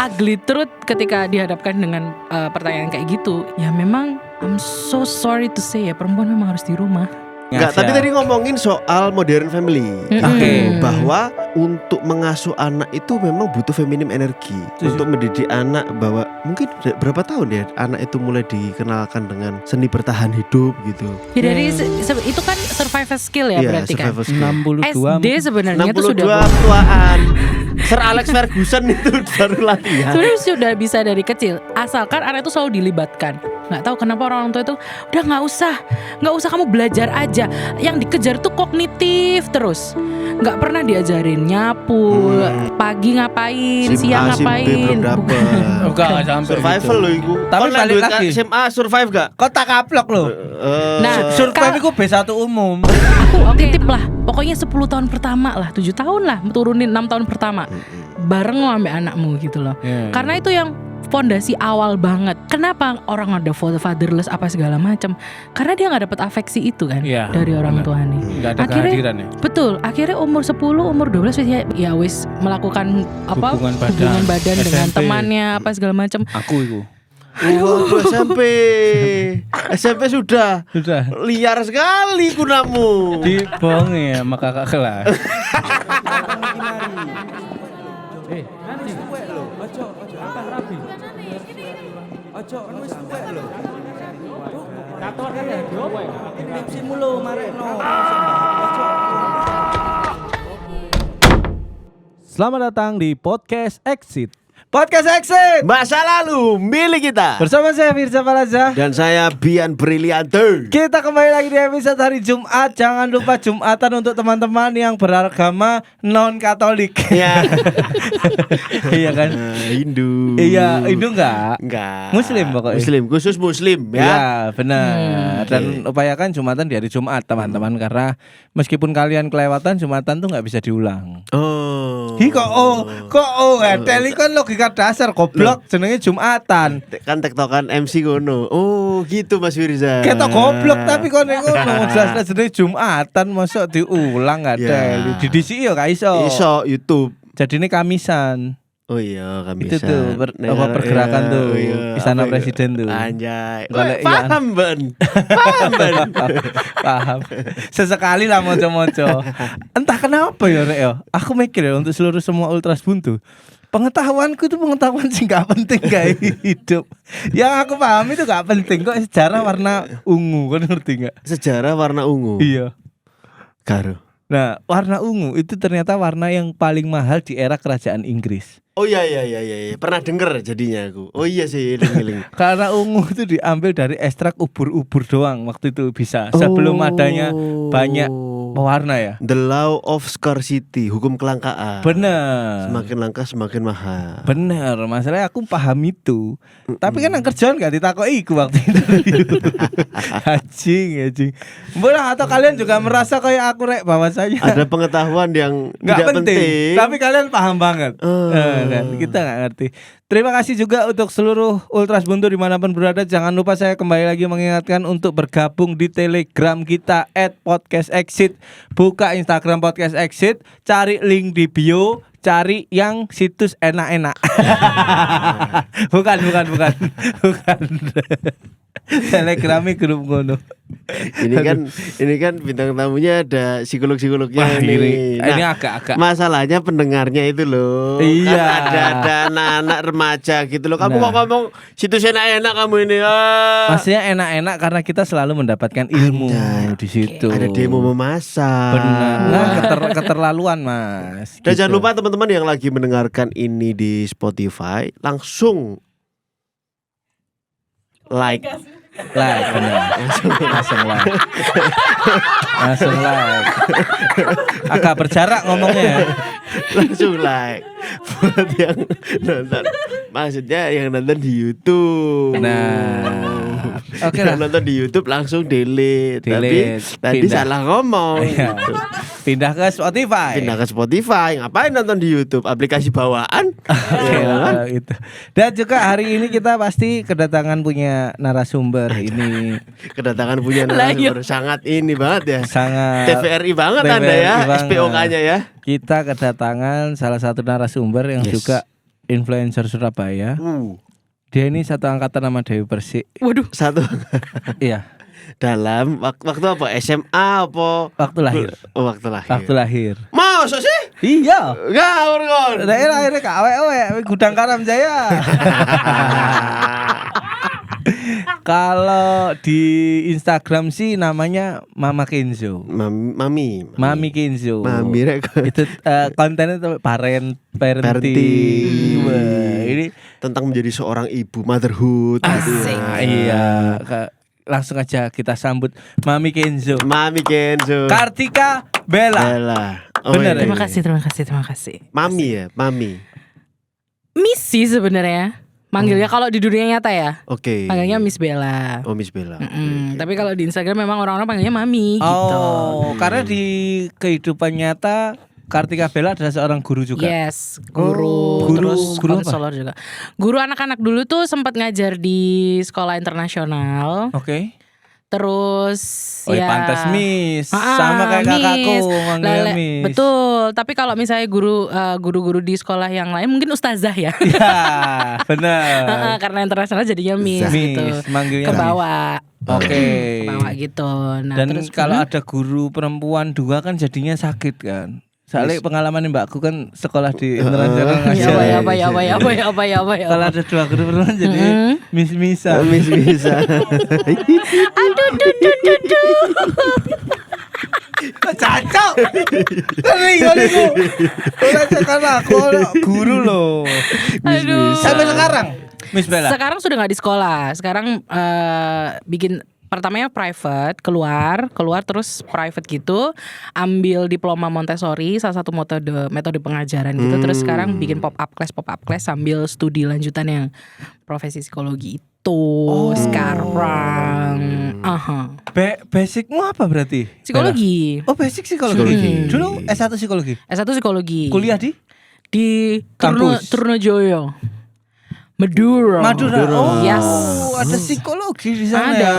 ugly truth ketika dihadapkan dengan pertanyaan kayak gitu. Ya memang I'm so sorry to say ya, perempuan memang harus di rumah. Enggak, tapi tadi ngomongin soal modern family. Oke. Bahwa untuk mengasuh anak itu memang butuh feminim energi. Untuk mendidik anak bahwa mungkin berapa tahun ya anak itu mulai dikenalkan dengan seni bertahan hidup gitu. Ya dari itu kan survival skill ya, berarti kan. 62 SD sebenarnya itu 62 sudah tuaan. Sir Alex Ferguson itu baru latihan. sebenarnya sudah bisa dari kecil, asalkan anak itu selalu dilibatkan. Nggak tahu kenapa orang tua itu udah nggak usah kamu belajar aja. Yang dikejar tuh kognitif terus. Nggak pernah diajarin nyapu, pagi ngapain, siang ngapain. belum dapet. Enggak sampai Survival gitu. lo iku. Tapi Kon balik duit lagi. SMA survive gak? Kok tak kaplok lo? Nah, Survive iku B1 umum. aku titip lah. Pokoknya 10 tahun pertama lah, 7 tahun lah, turunin 6 tahun pertama. Bareng lo ambil anakmu gitu loh. Karena itu yang fondasi awal banget. Kenapa orang ada fatherless apa segala macam? Karena dia nggak dapat afeksi itu kan dari orang tuanya. Nggak ada kehadiran ya. Betul. Akhirnya umur 10, umur 12 ya wis melakukan Hubungan badan dengan SMP. temannya apa segala macam. Aku itu. SMP sudah liar sekali gunamu. Dibohongi ya sama kakak kelas. Ojo kan wis tuwek lho. Katon ya, tuwek. Iki lipsimu lho marekno. Selamat datang di Podcast Exit. Podcast Exit Masa lalu milik kita. bersama saya Firza Falaza. Dan saya Bian Briliante. Kita kembali lagi di episode hari Jumat. Jangan lupa Jumatan untuk teman-teman yang beragama non-Katolik. Ya. Iya kan? Hindu. Iya, Hindu enggak? Muslim pokoknya. Muslim, khusus Muslim ya. Ya, benar. Dan upayakan Jumatan di hari Jumat teman-teman, karena meskipun kalian kelewatan Jumatan tuh nggak bisa diulang. Oh. Hi kok teli kan logika dasar goblok, jenenge Jumatan. Kan tektokan MC gono. Oh, gitu Mas Firza. Ketok goblok tapi kon ngono jelas jenenge Jumatan mosok diulang nggak teli. Di DC yo gak iso. Iso YouTube. Jadi ini Kamisan. Oh iya, kami Itu tuh pergerakan tuh Istana Presiden tuh. Anjay. Paham Ben. Paham. Sesekali lah moco-moco. Entah kenapa ya Rek ya. Aku mikir ya untuk seluruh semua ultras buntu. Pengetahuanku itu pengetahuan sih gak penting kayak hidup. Yang aku paham itu gak penting kok. Sejarah warna ungu, kan ngerti gak? Sejarah warna ungu. Iya. Karo. Nah, warna ungu itu ternyata warna yang paling mahal di era kerajaan Inggris. Oh iya. Pernah denger jadinya aku. Oh iya sih, eling-eling. Karena ungu itu diambil dari ekstrak ubur-ubur doang waktu itu bisa. Sebelum adanya banyak pewarna ya. The law of scarcity, hukum kelangkaan. Bener. Semakin langka semakin mahal. Bener, masalahnya aku paham itu. Tapi kan yang kerjaan gak ditakoki iku waktu itu. Anjing. Boleh atau kalian juga merasa kayak aku Rek bahwasanya ada pengetahuan yang nggak tidak penting. tapi kalian paham banget. Kan kita nggak ngerti. Terima kasih juga untuk seluruh ultras buntu dimanapun berada. Jangan lupa saya kembali lagi mengingatkan untuk bergabung di Telegram kita @podcastexit. Buka Instagram Podcast Exit, cari link di bio, cari yang situs enak-enak. Bukan. Telegrami grup ngono. Ini kan bintang tamunya ada psikolognya. Wah, ini. ini agak-agak. Masalahnya pendengarnya itu loh. Iya. Kan ada anak-anak remaja gitu loh. Kamu kok ngomong situs enak-enak kamu ini. Maksudnya enak-enak karena kita selalu mendapatkan ilmu di situ. Ada demo memasak. Benar. Nah, keterlaluan Mas. Dan Gitu. jangan lupa teman-teman yang lagi mendengarkan ini di Spotify langsung like, benar. Langsung like. Agak berjarak ngomongnya. langsung like buat yang nonton. Maksudnya yang nonton di YouTube. Nah, oke lah. Yang nonton di YouTube langsung delete. Tapi tadi pindah. salah ngomong. Iya. Pindah ke Spotify. Ngapain nonton di YouTube? Aplikasi bawaan. Oke lah, gitu. Dan juga hari ini kita pasti kedatangan punya narasumber ini. Kedatangan punya narasumber sangat ini banget ya. Sangat TVRI banget Anda ya, banget. SPOK-nya ya. Kita kedatangan salah satu narasumber yang juga influencer Surabaya. Dia ini satu angkatan sama Dewi Persik. Waduh. Satu Iya, dalam waktu apa? SMA apa? waktu lahir. Oh, waktu lahir. Waktu lahir. Masa sih? Iya. Ngawur kon. Daerah akhirnya KWW Gudang Karam Jaya. Kalau di Instagram sih namanya Mama Kenzo. Mami. Mami Kenzo. Mami rek. Itu kontennya tuh parenting. Parenting. Wah, ini Tentang menjadi seorang ibu, motherhood gitu Asik. ya. iya. Langsung aja kita sambut Mami Kenzo. Mami Kenzo. Kartika Bella. Bella. Bener, Terima kasih. Mami ya, Mami. Missy sebenarnya. Manggilnya kalau di dunia nyata ya. Oke. Panggilnya Miss Bella. Oh, Miss Bella. Tapi kalau di Instagram memang orang-orang panggilnya Mami gitu. Oh, karena di kehidupan nyata Kartika Bella adalah seorang guru juga. Yes, guru, Guru- terus guru apa? konselor juga. Guru anak-anak dulu tuh sempat ngajar di sekolah internasional. Oke. Terus Oh, ya pantas Miss. Ah, Sama kayak kakakku Miss. manggilnya Lele, Miss. betul. Tapi kalau misalnya guru-guru di sekolah yang lain mungkin ustazah ya. Ya, benar. Karena internasional jadinya Miss, Miss, gitu. manggilnya Ke bawah. Oke. Ke bawah gitu. Nah, Dan terus kalau ada guru perempuan dua kan jadinya sakit kan. Soalnya pengalaman mbakku kan sekolah di internasional ngajar. ya. Kalau ada dua guru perempuan jadi Miss-missan. Miss bisa. Cacok. Sering kali ku. Udah sekarang aku guru loh. Aduh. Sampai sekarang Miss Bella. Sekarang sudah nggak di sekolah. Sekarang bikin pertamanya private, keluar terus private gitu, ambil diploma Montessori, salah satu metode pengajaran gitu. Terus sekarang bikin pop up class sambil studi lanjutan yang profesi psikologi itu sekarang. Basicmu apa berarti? Psikologi. Bella? Oh, basic psikologi. Psikologi. Dulu S1 psikologi. S1 psikologi. Kuliah di Di Kampus? Trunojoyo. Madura. Oh, Yes. ada psikologi di sana. Ada. ya?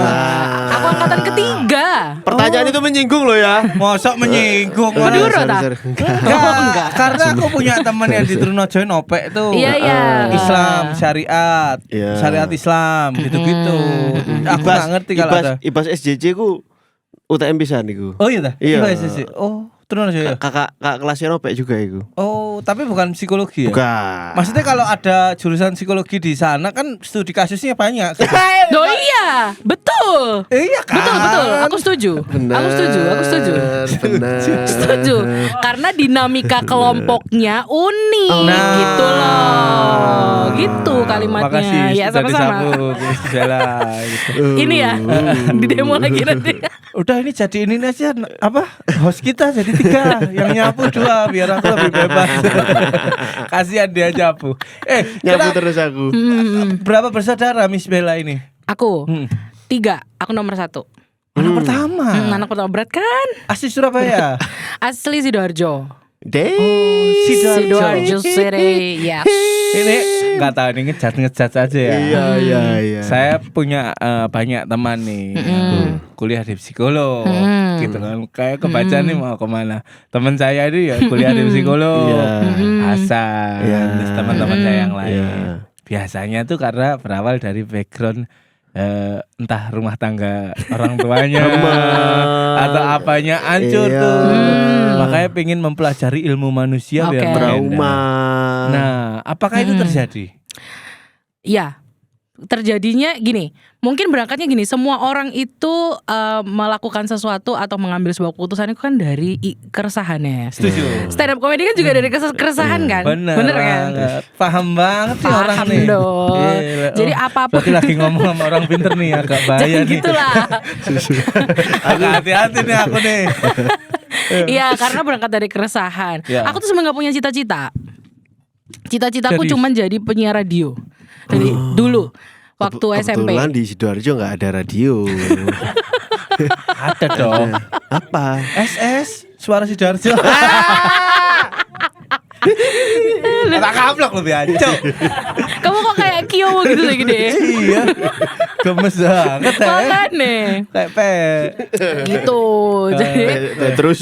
Aku angkatan ketiga. Pertanyaan itu menyinggung loh ya. Mosok menyinggung. Madura Sorry, tak? sorry. Enggak, karena aku punya teman yang di Trunojoyo Nopek tuh. Iya, iya. Islam, syariat, Iya. syariat Islam, gitu-gitu. Aku nggak ngerti kalau ada. Ibas SJJ ku UTM bisa niku. Oh iya dah. Iya. Oh, Trunojoyo. Kakak kelasnya Nopek juga iku. Oh, tapi bukan psikologi ya? Bukan. Maksudnya kalau ada jurusan psikologi di sana kan studi kasusnya banyak. Oh iya, betul. Iya kan? Betul. Aku setuju. Aku setuju. Benar. Setuju. Karena dinamika kelompoknya unik Nah. gitu loh. Gitu kalimatnya. Makasih Ya sudah sama-sama. disambut Miss Bella gitu. Ini ya di demo lagi nanti. Udah ini jadi ini aja apa? Host kita jadi 3, yang nyapu 2 biar aku lebih bebas. Kasihan dia nyapu. Nyapu terus aku. Berapa bersaudara Miss Bella ini? Aku 3. Aku nomor 1. Anak pertama. Anak pertama berat kan? Asli Surabaya. Asli Sidoarjo. Sidoarjo. City. Yes. Ini nggak tahu ini ngejat aja ya. Iya. Saya punya banyak teman nih. Aku kuliah di psikolog gitu kan. Kayak kebaca nih mau kemana. Teman saya ini ya kuliah di psikolog. Iya. Hasan. Iya. Terus teman-teman saya yang lain. Iya. Biasanya tuh karena berawal dari background entah rumah tangga orang tuanya atau apanya hancur Iya. tuh. Makanya pengen mempelajari ilmu manusia biar Oke. menghindar. Trauma. Nah, apakah itu terjadi? Iya. Terjadinya gini, mungkin berangkatnya gini, semua orang itu melakukan sesuatu atau mengambil sebuah keputusan itu kan dari keresahannya. Setuju. Stand up comedy kan juga dari keresahan kan? Bener kan? banget. Paham banget sih orang Paham nih. dong. Gila. Jadi apapun. Berarti lagi ngomong sama orang pinter nih, agak bahaya Jangan nih. gitu lah. Agak hati-hati nih aku nih. Iya, karena berangkat dari keresahan. Ya. Aku tuh sebenarnya gak punya cita-cita. Cita-citaku Serius? cuma jadi penyiar radio. Dari dulu waktu SMP. Kebetulan di Sidoarjo nggak ada radio. Ada dong. Apa? SS Suara Sidoarjo. Tak kaplok lebih ancok. Kamu kok kayak Kyo gitu lagi deh. Iya. Gemes banget ya. Makanya Pepe. gitu. Terus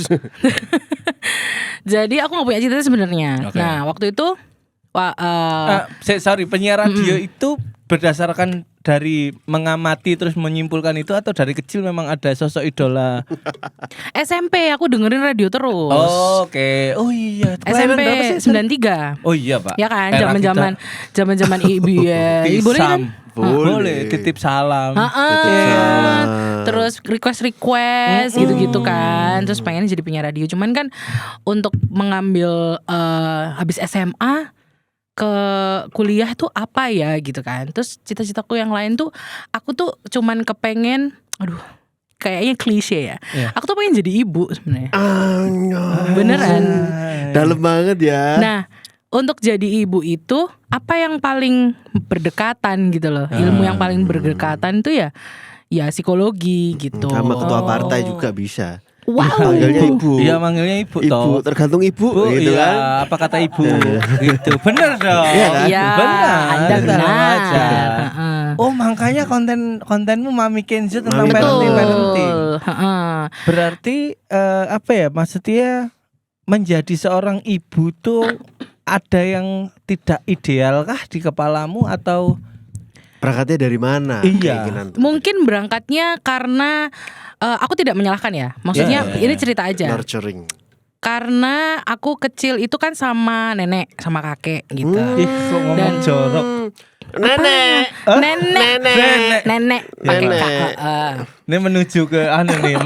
Jadi aku gak punya cita-cita sebenarnya. Oke. Nah waktu itu Sorry, penyiar radio itu berdasarkan dari mengamati terus menyimpulkan itu atau dari kecil memang ada sosok idola? SMP aku dengerin radio terus. Oh, oke. Oh iya. SMP 93. Oh iya Pak. Ya kan, Era zaman ibu ya. Ibu kan boleh titip salam. Terus request gitu-gitu kan. Terus pengen jadi penyiar radio. Cuman kan untuk mengambil habis SMA ke kuliah tuh apa ya gitu kan. Terus cita-citaku yang lain tuh aku tuh cuman kepengen, kayaknya klise ya. Aku tuh pengen jadi ibu sebenarnya. Beneran. Dalam banget ya. Nah, untuk jadi ibu itu apa yang paling berdekatan gitu loh. Ilmu yang paling berdekatan itu ya psikologi gitu. Sama ketua partai juga bisa. Wow. Manggilnya ibu. Iya, manggilnya ibu toh. Tergantung ibu gitu iya, kan. apa kata ibu gitu. Bener dong. Iya kan? Iya, Benar. Anda benar. Oh, makanya kontenmu Mami Kenzo tentang Betul. parenting. Berarti apa ya? Maksudnya menjadi seorang ibu tuh ada yang tidak ideal kah di kepalamu atau berangkatnya dari mana? Iya. Mungkin berangkatnya karena aku tidak menyalahkan ya. Maksudnya ini cerita aja. Nurturing. Karena aku kecil itu kan sama nenek, sama kakek gitu. kok ngomong jorok? Nenek. Nenek pakai kakak. Ini menuju ke nih,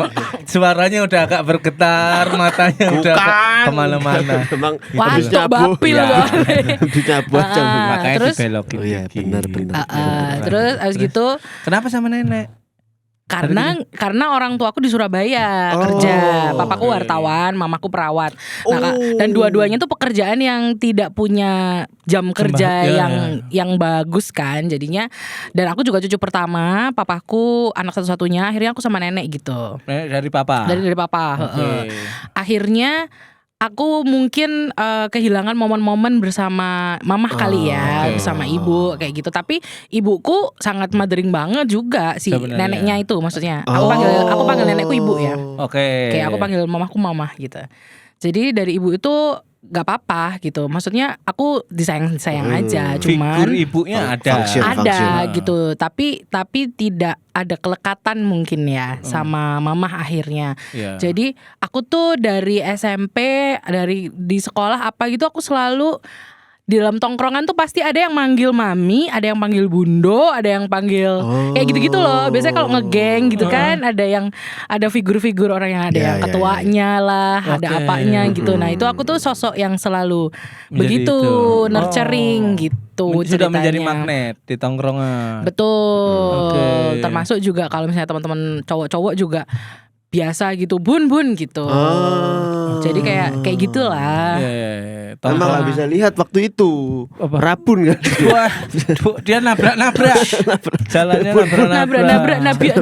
suaranya udah agak bergetar, matanya udah kemana-mana. Emang Wah, habis tok nyabu. bapil Habis nyabu aja. Makanya terus- dibelokin. Oh iya, gigi. benar. Terus abis gitu Kenapa sama nenek? karena orang tuaku di Surabaya kerja, papaku wartawan, mamaku perawat. Nah, dan dua-duanya tuh pekerjaan yang tidak punya jam kerja yang bagus kan, jadinya. Dan aku juga cucu pertama, papaku anak satu-satunya. Akhirnya aku sama nenek gitu. Nenek dari papa. Dari papa. Akhirnya aku mungkin kehilangan momen-momen bersama mamah kali ya, bersama ibu kayak gitu. Tapi ibuku sangat mothering banget juga si Sebenarnya. neneknya itu, maksudnya. Aku panggil nenekku ibu ya. Oke. Kayak aku panggil mamahku mamah gitu. Jadi dari ibu itu gak apa-apa gitu. Maksudnya aku disayang aja, cuman figur ibunya ada. ada gitu. Tapi tidak ada kelekatan mungkin ya sama mamah akhirnya. Iya. Jadi aku tuh dari SMP, di sekolah apa gitu, aku selalu di dalam tongkrongan tuh pasti ada yang manggil mami, ada yang panggil bundo, ada yang panggil kayak gitu-gitu loh. Biasanya kalau ngegeng gitu kan ada figur-figur orang yang ada yang ketuanya lah, ada apanya gitu. Nah, itu aku tuh sosok yang selalu begitu nurturing gitu. Sudah menjadi ceritanya. magnet di tongkrongan. Betul. Termasuk juga kalau misalnya teman-teman cowok-cowok juga biasa gitu, bun gitu. Jadi kayak gitulah. Emang gak bisa lihat waktu itu. Rabun kan. Wah, dia nabrak-nabrak. Jalannya Nabrak.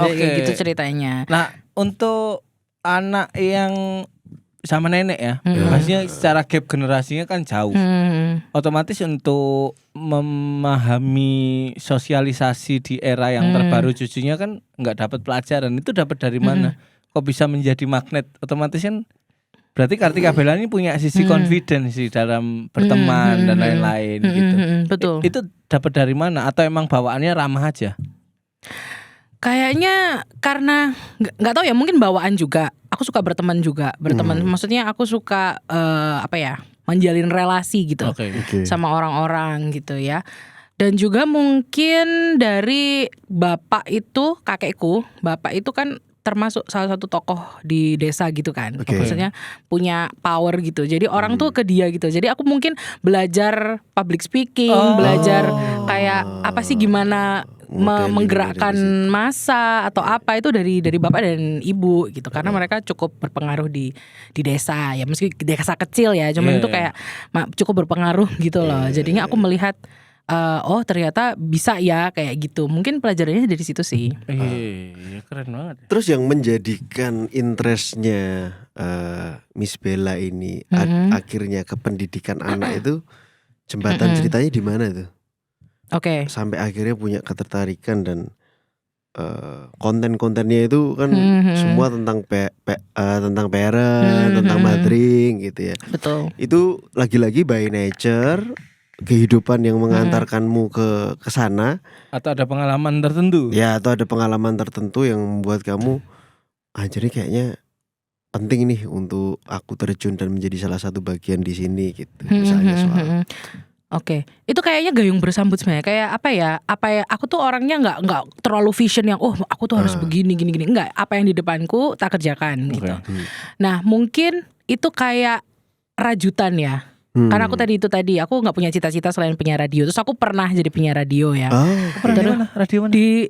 Oke. Gitu ceritanya. Nah, untuk anak yang sama nenek ya, maksudnya secara gap generasinya kan jauh. Otomatis untuk memahami sosialisasi di era yang terbaru cucunya kan nggak dapat pelajaran. Itu dapat dari mana? Kok bisa menjadi magnet? Otomatis kan berarti Kartika Bella ini punya sisi confidence sih dalam berteman dan lain-lain gitu. Betul. Itu dapat dari mana? Atau emang bawaannya ramah aja? Kayaknya karena nggak tahu ya, mungkin bawaan juga. Aku suka berteman juga, maksudnya aku suka menjalin relasi gitu sama orang-orang gitu ya. Dan juga mungkin dari bapak itu, kakekku, bapak itu kan termasuk salah satu tokoh di desa gitu kan. Maksudnya punya power gitu. Jadi orang tuh ke dia gitu. Jadi aku mungkin belajar public speaking, belajar kayak apa sih, gimana menggerakkan massa atau apa itu dari bapak dan ibu gitu. Karena mereka cukup berpengaruh di desa ya, meski desa kecil ya, cuman itu kayak cukup berpengaruh gitu loh. Jadinya aku melihat oh ternyata bisa ya kayak gitu. Mungkin pelajarannya dari situ sih. Keren banget. Terus yang menjadikan interestnya Miss Bella ini akhirnya ke pendidikan anak itu, jembatan ceritanya di mana tuh? Oke. Sampai akhirnya punya ketertarikan dan konten-kontennya itu kan semua tentang tentang parent, tentang mothering gitu ya. Betul. Itu lagi-lagi by nature kehidupan yang mengantarkanmu ke sana. Atau ada pengalaman tertentu. Ya, atau ada pengalaman tertentu yang membuat kamu jadi kayaknya penting nih untuk aku terjun dan menjadi salah satu bagian di sini gitu. Misalnya soal Oke, itu kayaknya gayung bersambut sebenarnya. Kayak apa ya? Aku tuh orangnya nggak terlalu vision yang aku tuh harus begini gini. Enggak, apa yang di depanku tak kerjakan gitu. Nah, mungkin itu kayak rajutan ya. Karena aku tadi aku nggak punya cita-cita selain penyiar radio. Terus aku pernah jadi penyiar radio ya. Pernah di mana? Radio mana? Di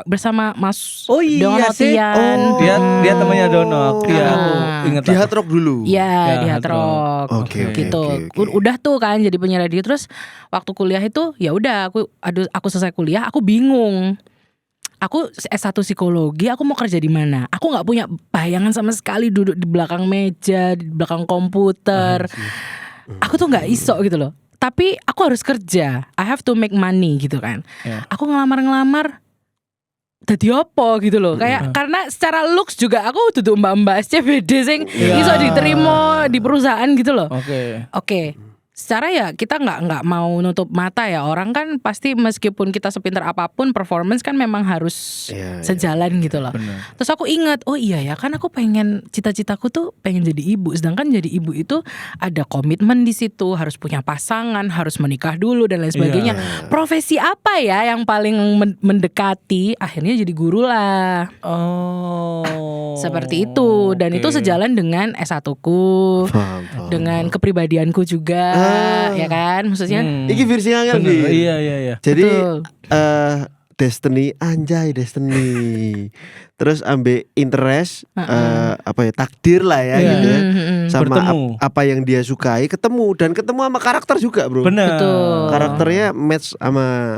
bersama Mas Dono sih. Dia temannya Dono. Iya, aku ingat. Di Hard Rock dulu. Iya, di Hard Rock. Oke, gitu. Udah tuh kan jadi penyiar radio. Terus waktu kuliah itu ya udah aku selesai kuliah, aku bingung. Aku S1 psikologi, aku mau kerja di mana? Aku nggak punya bayangan sama sekali duduk di belakang meja, di belakang komputer. Aku tuh nggak iso gitu loh. Tapi aku harus kerja. I have to make money gitu kan. Aku ngelamar dadi opo gitu loh. Kayak karena secara looks juga aku duduk mbak-mbak SCBD sing iso diterima di perusahaan gitu loh. Oke. Secara ya kita nggak mau nutup mata ya, orang kan pasti meskipun kita sepintar apapun performance kan memang harus sejalan gitu loh. Bener. Terus aku ingat ya kan aku pengen, cita-citaku tuh pengen jadi ibu. Sedangkan jadi ibu itu ada komitmen di situ, harus punya pasangan, harus menikah dulu dan lain sebagainya. Profesi apa ya yang paling mendekati? Akhirnya jadi guru lah. Seperti itu. Dan itu sejalan dengan S1ku, dengan kepribadianku juga. Ya kan, maksudnya Iki versi angel nih. Iya. Jadi Destiny, Destiny. Terus ambil interest takdir lah ya gitu ya. Sama apa yang dia sukai, ketemu sama karakter juga, Bro. Benar. Karakternya match sama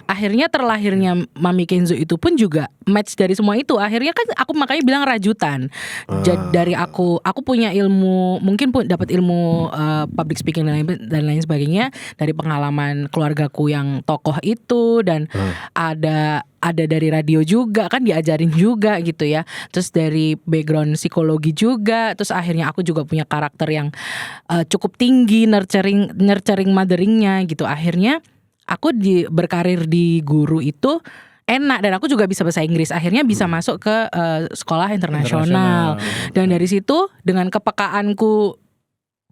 akhirnya terlahirnya Mami Kenzo itu pun juga match dari semua itu. Akhirnya kan aku makanya bilang rajutan. Jadi dari aku punya ilmu, mungkin pun dapat ilmu public speaking dan lain sebagainya dari pengalaman keluargaku yang tokoh itu, dan ada dari radio juga kan, diajarin juga gitu ya. Terus dari background psikologi juga. Terus akhirnya aku juga punya karakter yang cukup tinggi, nurturing motheringnya gitu. Akhirnya aku berkarir di guru itu enak, dan aku juga bisa bahasa Inggris. Akhirnya bisa masuk ke sekolah internasional. Dan dari situ dengan kepekaanku,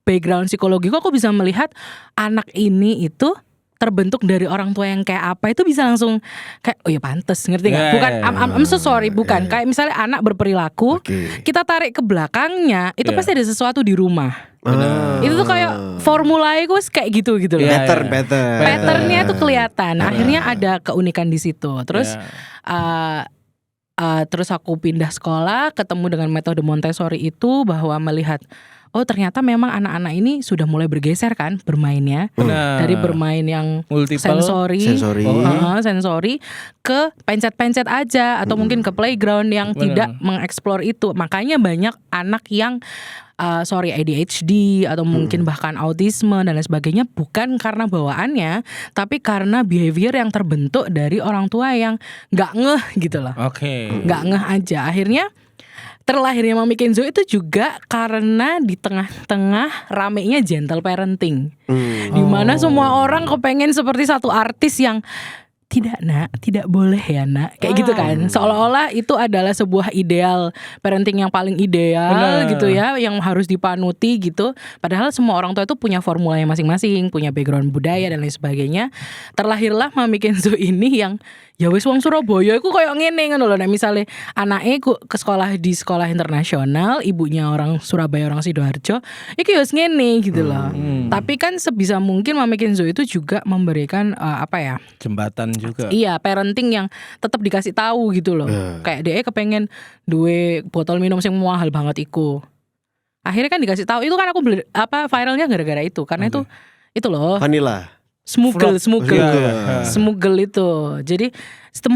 background psikologiku, aku bisa melihat anak ini itu terbentuk dari orang tua yang kayak apa, itu bisa langsung kayak oh ya pantes, ngerti nggak? Bukan I'm so sorry, bukan kayak misalnya anak berperilaku, kita tarik ke belakangnya itu pasti ada sesuatu di rumah. Itu tuh kayak formulanya kayak gitu loh. Patternnya tuh kelihatan. Akhirnya ada keunikan di situ. Terus terus aku pindah sekolah, ketemu dengan metode Montessori itu, bahwa melihat ternyata memang anak-anak ini sudah mulai bergeser kan bermainnya. Dari bermain yang multiple sensori ke pencet-pencet aja, atau mungkin ke playground yang tidak mengeksplor itu. Makanya banyak anak yang ADHD atau mungkin bahkan autisme dan lain sebagainya, bukan karena bawaannya, tapi karena behavior yang terbentuk dari orang tua yang nggak ngeh gitu loh. Nggak ngeh aja. Akhirnya terlahirnya Mami Kenzo itu juga karena di tengah-tengah ramenya gentle parenting, dimana semua orang kepengen seperti satu artis yang tidak nak, tidak boleh ya nak, kayak gitu kan, seolah-olah itu adalah sebuah ideal parenting yang paling ideal gitu ya, yang harus dipanuti gitu. Padahal semua orang tua itu punya formulanya masing-masing, punya background budaya dan lain sebagainya. Terlahirlah Mami Kenzo ini yang ya wis wong Surabaya iku koyo ngene ngono lho. Nek misale anake ke sekolah di sekolah internasional, ibunya orang Surabaya, orang Sidoarjo, iki wis ngene gitu loh. Tapi kan sebisa mungkin Mami Kenzo itu juga memberikan jembatan juga. Iya, parenting yang tetap dikasih tahu gitu loh. Kayak dia kepengen duwe botol minum sing mahal banget iku. Akhirnya kan dikasih tahu. Itu kan aku viralnya gara-gara itu. Karena itu loh. Vanilla. Smuggle. Iya. Smuggle itu. Jadi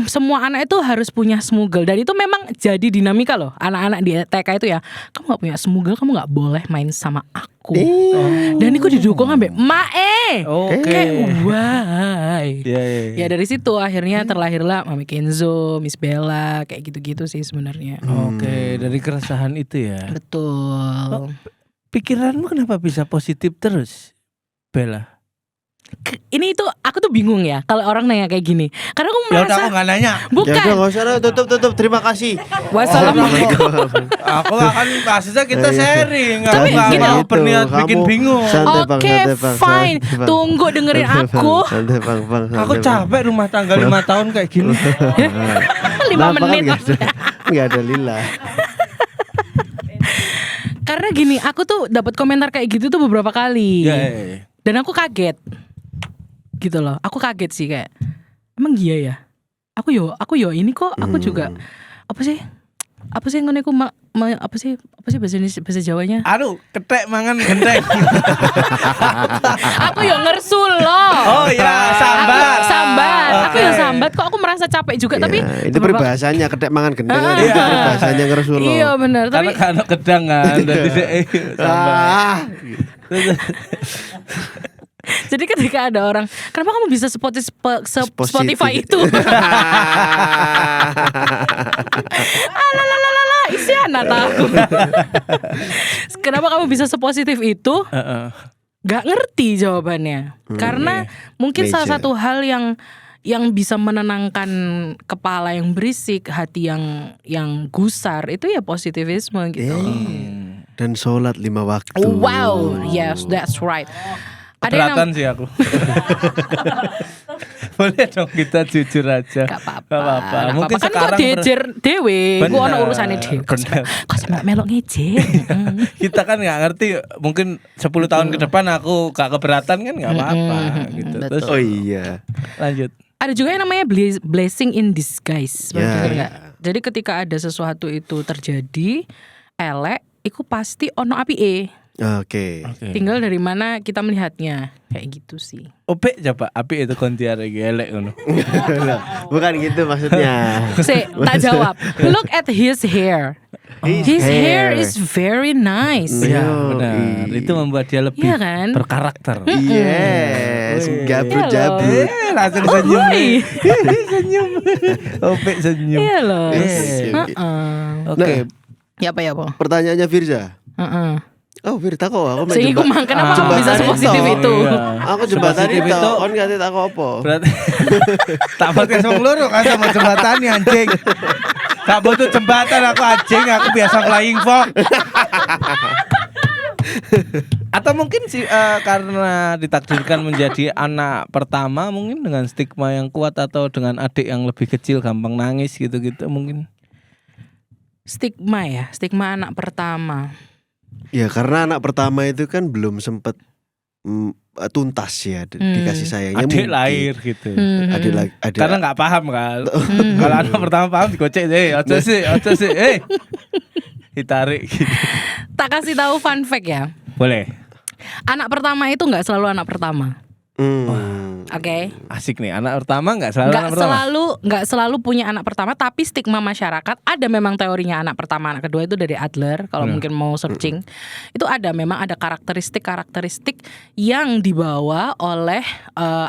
semua anak itu harus punya smuggle. Dan itu memang jadi dinamika loh. Anak-anak di TK itu ya, kamu gak punya smuggle, kamu gak boleh main sama aku. Dan itu didukung sampai Mae. Oke. Kayak why. Iya. Ya dari situ akhirnya terlahirlah Mami Kenzo, Miss Bella, kayak gitu-gitu sih sebenarnya. Oke, dari keresahan itu ya. Betul. Pikiranmu kenapa bisa positif terus, Bella? Ini itu aku tuh bingung ya kalau orang nanya kayak gini. Karena aku Ya udah merasa aku nggak nanya. Ya bukan. udah nggak usah, tutup. Terima kasih. Wassalamualaikum. Aku akan maksudnya kita Iya. sharing. Tapi Aku nggak gini, mau itu, berniat bikin kamu bingung. santai, Bang, Oke, santai, Bang, fine. santai, Bang. Tunggu dengerin Santai, Bang. aku. Santai, Bang, santai, Aku Bang. capek rumah tangga 5 tahun kayak gini. 5 Kenapa kan menit. nggak ada lila. Karena gini, aku tuh dapat komentar kayak gitu tuh beberapa kali. Iya. Dan aku kaget. Gitu loh. Aku kaget sih kayak emang iya ya. Aku yo ini kok aku juga apa sih ngene ku apa sih bahasa Jawanya? Aduh, ketek mangan genteng. Aku yo ngersul loh. Oh ya, sambat. Sambat. Aku Oke. yo sambat kok aku merasa capek juga tapi Ya, itu peribahasanya kedek mangan gendeng. Ah. Itu peribahasanya ngeresulo. Iya benar, tapi Karena kan kedang kan dari sambat. Ah. jadi ketika ada orang, kenapa kamu bisa Spotify itu? Alalala, isi anak tahu. Kenapa kamu bisa sepositif itu? Gak ngerti jawabannya. Karena mungkin salah Meja. satu hal yang bisa menenangkan kepala yang berisik, hati yang gusar itu ya positivisme gitu. Dan sholat 5 waktu. Wow, yes, that's right. Ada yang Keberatan sih aku. Boleh dong kita jujur aja. Gak apa-apa. Gak apa-apa. Gak Mungkin apa-apa. Kan sekarang kok dejer dewe, Bener, gua ono urusane dhewe. bener. Kok sampe melok ngejer. kita kan nggak ngerti. Mungkin 10 tahun ke depan aku gak keberatan kan nggak apa-apa gitu. betul. Terus Oh iya. lanjut. Ada juga yang namanya blessing in disguise. Pernah Ya, denger ya. nggak? Jadi ketika ada sesuatu itu terjadi elek, iku pasti ono apike. Oke. Tinggal dari mana kita melihatnya. Kayak gitu sih. Ope coba api itu kontiare gelek ngono. Bukan gitu maksudnya. Tak jawab. Look at his hair. His hair is very nice. Iya Yo, benar. Itu membuat dia lebih Iya kan? berkarakter. Yes, gabut-gabut. Langsung Oh, senyum. woi. Senyum. Ope senyum. Iya loh. Yes. Oke. Ya apa ya apa? Pertanyaannya Firza. Heeh. Oh Firza kok aku main Sehingga jembat- kenapa kamu jembatan bisa sepositif itu? Iya. Aku jembatan Sepositif itu. itu. Kon gak tak apa. Berarti tak podcast wong loro kan sama jembatan nih anjing. Tak butuh jembatan aku anjing, aku biasa flying fox. Atau mungkin sih karena ditakdirkan menjadi anak pertama mungkin dengan stigma yang kuat atau dengan adik yang lebih kecil gampang nangis gitu-gitu mungkin. Stigma ya, stigma anak pertama. Ya karena anak pertama itu kan belum sempet tuntas ya dikasih sayangnya. Adik mungkin. lahir gitu. Adik Karena nggak paham kan. Kalau anak pertama paham digocek deh, ojo sih, ditarik gitu. Tak kasih tahu fun fact ya. Boleh. Anak pertama itu nggak selalu anak pertama. Oke. Asik nih, anak pertama nggak selalu anak pertama. Nggak selalu punya anak pertama, tapi stigma masyarakat ada memang teorinya anak pertama, anak kedua itu dari Adler. Kalau mungkin mau searching, itu ada memang ada karakteristik yang dibawa oleh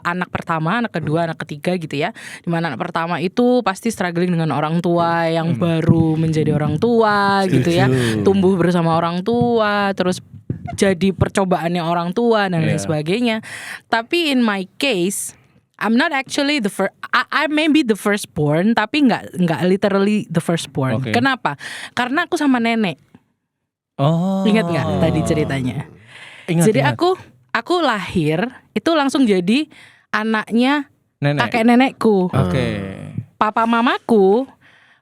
anak pertama, anak kedua, anak ketiga gitu ya. Dimana anak pertama itu pasti struggling dengan orang tua yang baru menjadi orang tua gitu ya, tumbuh bersama orang tua, terus jadi percobaannya orang tua dan lain sebagainya. Tapi in my case, I'm not actually the first. I may be the firstborn, tapi nggak literally the firstborn. Okay. Kenapa? Karena aku sama nenek. Oh. Ingat nggak tadi ceritanya? Ingat, Jadi ingat. aku lahir itu langsung jadi anaknya Nenek. kakek nenekku. Oke. Papa mamaku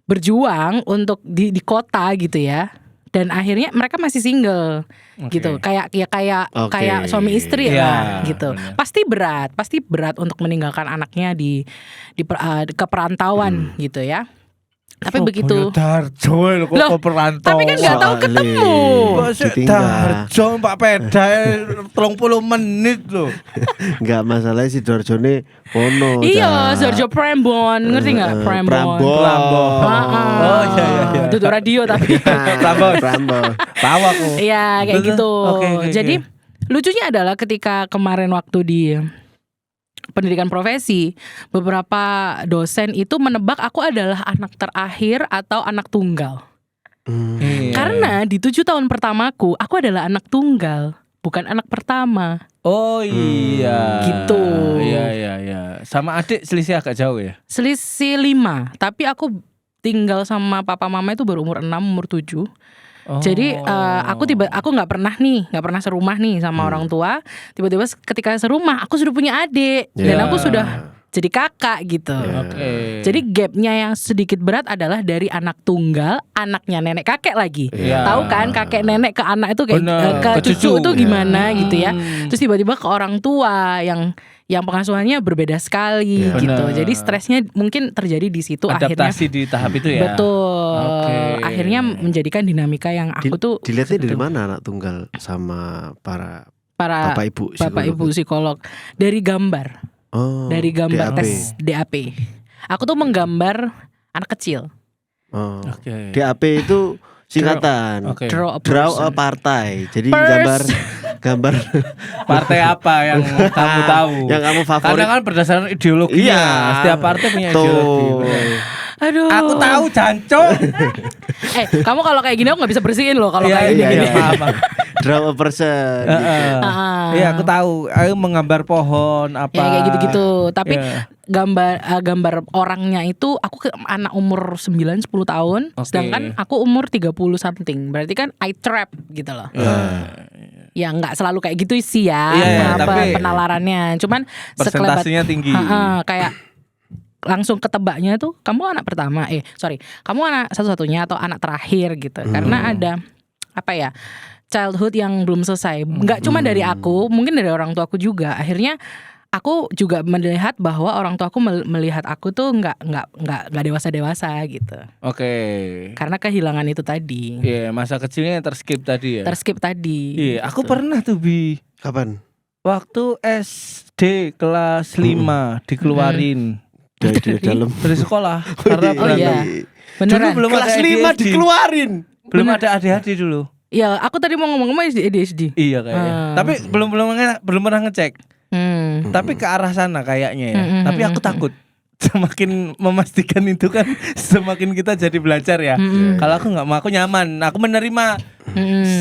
berjuang untuk di kota gitu ya. Dan akhirnya mereka masih single gitu. Kayak suami istri lah gitu. Bener. Pasti berat untuk meninggalkan anaknya di keperantauan gitu ya. Tapi begitu. Darjo lho Loh, kok perantau. Tapi kan nggak tahu ketemu. Kok sik Ditinggal. Darjo Pak Pedae 30 menit lho. Enggak masalah si Dorjone ono. Iya, Giorgio Prambon, ngerti nggak Prambon? Prambon. Oh iya. Duduk radio tapi. Prambon. Tahu aku. Iya kayak Betul. gitu. Oke. Jadi lucunya adalah ketika kemarin waktu di pendidikan profesi, beberapa dosen itu menebak aku adalah anak terakhir atau anak tunggal. Iya. Karena di 7 tahun pertamaku, aku adalah anak tunggal, bukan anak pertama. Oh iya. Gitu. Iya. Sama adik selisih agak jauh ya. Selisih 5, tapi aku tinggal sama papa mama itu baru umur 6, umur 7. Oh. Jadi aku nggak pernah serumah nih sama orang tua. Tiba-tiba ketika serumah aku sudah punya adik dan aku sudah jadi kakak gitu. Oke. Jadi gapnya yang sedikit berat adalah dari anak tunggal, anaknya nenek kakek lagi. Iya. Tahu kan kakek nenek ke anak itu kayak Bener, ke ke cucu cucu. itu gimana gitu ya. Hmm. Terus tiba-tiba ke orang tua yang pengasuhannya berbeda sekali Iya. gitu. Bener. Jadi stresnya mungkin terjadi di situ akhirnya. Adaptasi di tahap itu ya. Betul. Oke. Akhirnya menjadikan dinamika yang aku tuh Dilihatnya dari betul. mana anak tunggal sama para para bapak ibu bapak ibu psikolog dari gambar. Oh, Dari gambar DAP. tes DAP. Aku tuh menggambar anak kecil. Oh. Oke. DAP itu singkatan. Oke. Draw a Draw person. a partai. Jadi Pers. gambar Partai apa yang kamu tahu? yang kamu Karena favorit. kan berdasarkan ideologinya. Iya. Setiap partai punya Tuh. ideologi. Aduh. Aku tahu jancok. Kamu kalau kayak gini aku nggak bisa bersihin loh kalau kayak iya, gini. iya. Paham. Draw a person. Heeh. Ah. Iya, aku tahu. Aku menggambar pohon apa. Ya kayak gitu-gitu. Tapi Iya. gambar orangnya itu aku anak umur 9-10 tahun, Oke. sedangkan aku umur 30 something. Berarti kan I trap gitu loh. Ya nggak selalu kayak gitu sih ya, Iya, tapi penalarannya. Cuman sekelebat Persentasenya tinggi. kayak langsung ketebaknya tuh kamu anak pertama, kamu anak satu-satunya atau anak terakhir gitu. Karena ada apa ya? Childhood yang belum selesai. Nggak cuma dari aku, mungkin dari orang tuaku juga. Akhirnya aku juga melihat bahwa orang tuaku melihat aku tuh nggak dewasa gitu. Oke. Karena kehilangan itu tadi. Iya, masa kecilnya yang terskip tadi ya. Terskip tadi. Iya, aku gitu. pernah tuh Kapan? waktu SD kelas 5 dikeluarin Dari dalam. dari sekolah karena Oh iya. Dulu Beneran. belum Kelas ada 5 ADHD. dikeluarin. Belum ada ADHD dulu. Ya, aku tadi mau ngomong ADHD. Iya kayaknya. Tapi belum pernah ngecek. Tapi ke arah sana kayaknya ya. Tapi aku takut. Semakin memastikan itu kan semakin kita jadi belajar ya. Kalau aku nggak mau, aku nyaman. Aku menerima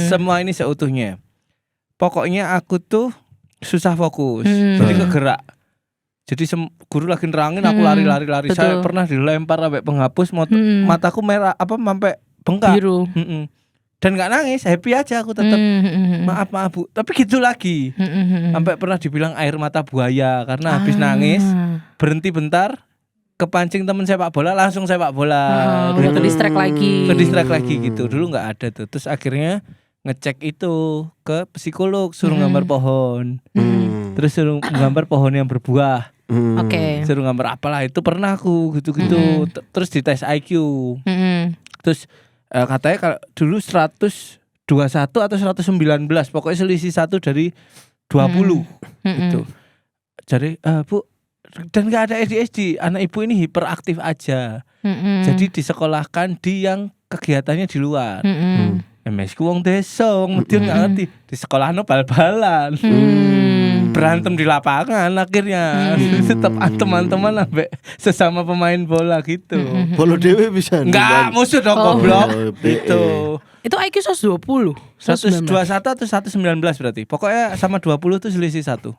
semua ini seutuhnya. Pokoknya aku tuh susah fokus. Jadi kegerak. Jadi guru lagi nerangin aku lari. Betul. Saya pernah dilempar sampai penghapus mataku merah sampai bengkak. Biru. Dan nggak nangis, happy aja aku tetap. Maaf Bu, tapi gitu lagi. Sampai pernah dibilang air mata buaya karena habis nangis berhenti bentar, kepancing temen sepak bola langsung sepak bola. Udah ke distract lagi. Ke distract lagi gitu. Dulu nggak ada tuh. Terus akhirnya ngecek itu ke psikolog, suruh gambar pohon. Terus suruh gambar pohon yang berbuah. Oke. Suruh gambar apalah itu pernah aku gitu-gitu. Terus dites IQ. Terus katanya kalau dulu 121 atau 119, pokoknya selisih 1 dari 20 gitu. Jadi Bu, dan gak ada ADHD, anak ibu ini hiperaktif aja. Jadi disekolahkan di yang kegiatannya di luar. MSku wong desa, wong medun gak ngerti. Di sekolah bal-balan. Berantem di lapangan akhirnya. Tetap teman-teman sampai sesama pemain bola gitu. Bolo dewe bisa. Enggak, musuh dong goblok. Gitu. Itu IQ 120. 121 atau 119 berarti. Pokoknya sama 20 tuh selisih 1.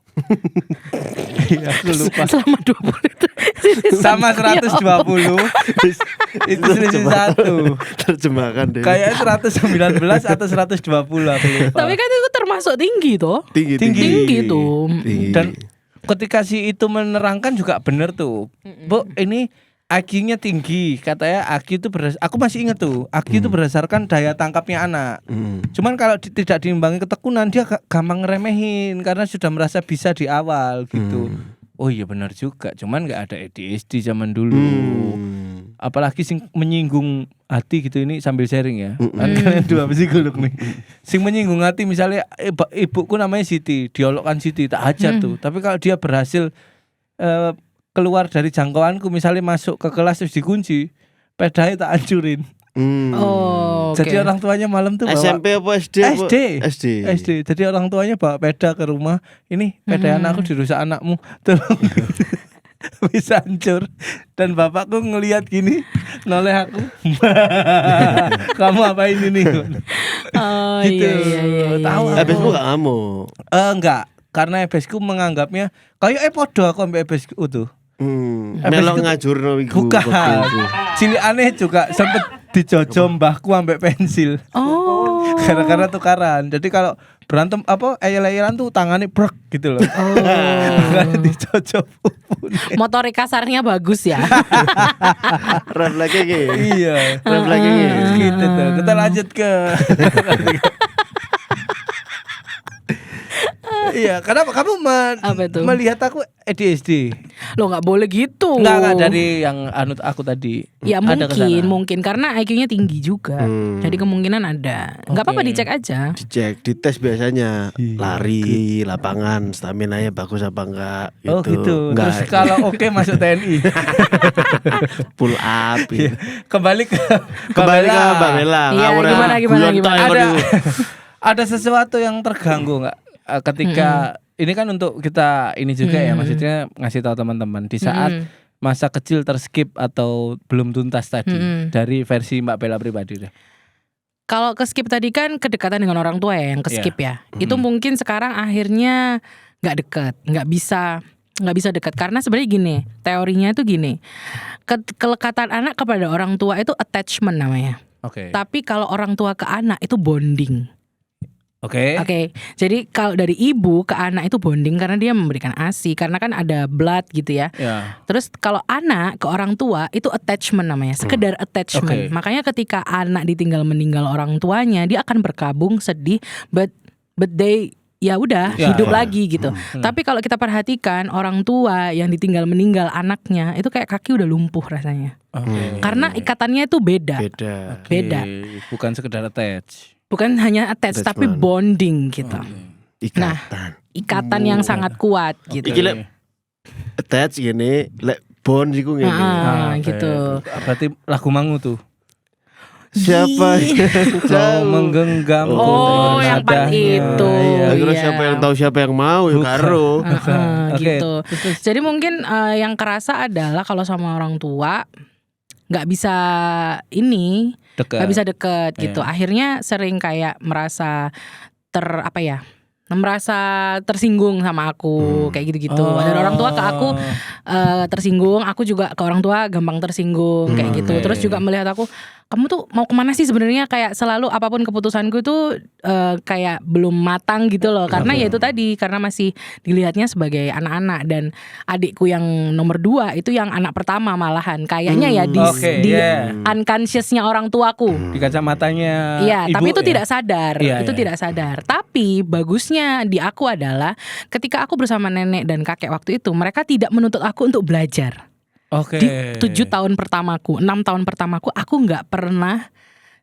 Iya, aku lupa. Selama 20 itu. Sama 120 itu selisih 1. Terjemahkan deh. Kayak 119 atau 120 aku lupa. Tapi kan itu termasuk tinggi toh. Tinggi tuh. Dan ketika si itu menerangkan juga bener tuh. Bu, ini IQ-nya tinggi, katanya IQ itu aku masih inget tuh, IQ itu berdasarkan daya tangkapnya anak. Cuman kalau tidak diimbangi ketekunan dia gampang ngeremehin karena sudah merasa bisa di awal gitu. Oh iya benar juga, cuman nggak ada ADHD zaman dulu. apalagi sing menyinggung hati gitu, ini sambil sharing ya. Kan kalian dua psikolog nih. Sing menyinggung hati misalnya ibuku namanya Siti, diolokkan Siti, tak hajar tuh. Tapi kalau dia berhasil keluar dari jangkauanku, misalnya masuk ke kelas terus dikunci, pedanya tak hancurin. Oh, Jadi orang tuanya malam tuh bawa SMP apa SD? SD. Jadi orang tuanya bawa peda ke rumah. Ini peda anakku dirusak anakmu. Tolong. Bisa hancur. Dan bapakku ngelihat gini, noleh aku. Kamu apain ini? Oh, Gitu. iya. Tahu aku. Habisku gak ngamuk. Enggak, karena EBSku menganggapnya kayak podo aku ambek EBSku tuh. Melok ngajurno iku. Bukan. Cilik aneh juga sempet dijojo mbahku ambek pensil. Oh. Gara-gara tukaran. Jadi kalau berantem ayel-ayelan tuh tangannya brek gitu loh. Dijojo pupune. Motorik kasarnya bagus ya. Refleks iki. Iya. Refleks iki. Gitu tuh. Kita lanjut ke Iya, kenapa kamu Apa itu? melihat aku ADHD? Lo nggak boleh gitu. Enggak dari yang anut aku tadi. Ya Ada kesana. mungkin karena IQ-nya tinggi juga. Jadi kemungkinan ada. Nggak apa-apa dicek aja. Dicek, dites biasanya lari, lapangan, stamina-nya bagus apa enggak gitu. Oh gitu. Enggak. Terus kalau oke masuk TNI. Pull up. Gitu. Kembali ke Mbak Bella. Iya, Ngawur gimana, aku, gimana, guyon gimana? tak, Ada aduh. ada sesuatu yang terganggu nggak ketika ini kan untuk kita ini juga ya, maksudnya ngasih tahu teman-teman di saat masa kecil terskip atau belum tuntas tadi dari versi Mbak Bella pribadi deh. Kalau ke skip tadi kan kedekatan dengan orang tua ya yang ke skip ya. Itu mungkin sekarang akhirnya nggak dekat, nggak bisa dekat karena sebenarnya gini, teorinya itu gini. Kelekatan anak kepada orang tua itu attachment namanya. Oke. Tapi kalau orang tua ke anak itu bonding. Oke. Oke, jadi kalau dari ibu ke anak itu bonding karena dia memberikan ASI, karena kan ada blood gitu ya. Ya. Terus kalau anak ke orang tua itu attachment namanya, sekedar attachment. Oke. Makanya ketika anak ditinggal meninggal orang tuanya, dia akan berkabung sedih, but they ya udah Ya, hidup ya. lagi gitu. Tapi kalau kita perhatikan orang tua yang ditinggal meninggal anaknya itu kayak kaki udah lumpuh rasanya. Oke. Karena ikatannya itu beda. Beda. Bukan sekedar attach. Bukan hanya attach tapi Attachment. bonding gitu. Ikatan. Ikatan yang sangat kuat gitu. Iki lek attach gini, lek bond iku ngene. Oke. Gitu. Berarti lagu Mangu tuh. Siapa yang Kau tahu? menggenggam Oh, yang part itu. Akhirnya Iya. siapa yang tahu siapa yang mau ya karo. Oke. Gitu. Jadi mungkin yang kerasa adalah kalau sama orang tua nggak bisa Dekat. nggak bisa deket gitu. Akhirnya sering kayak merasa merasa tersinggung sama aku kayak gitu-gitu. Dan orang tua ke aku tersinggung, aku juga ke orang tua gampang tersinggung kayak gitu. Oke. Terus juga melihat aku, kamu tuh mau kemana sih sebenarnya, kayak selalu apapun keputusanku tuh kayak belum matang gitu loh. Karena ya itu tadi, karena masih dilihatnya sebagai anak-anak, dan adikku yang nomor 2 itu yang anak pertama malahan. Kayaknya ya di unconsciousnya orang tuaku. Di kacamatanya Iya, ibu tapi itu ya? tidak sadar. Iya, Itu iya. tidak sadar. Tapi bagusnya di aku adalah ketika aku bersama nenek dan kakek waktu itu, mereka tidak menuntut aku untuk belajar. Oke. Di 7 tahun pertamaku, 6 tahun pertamaku, aku nggak pernah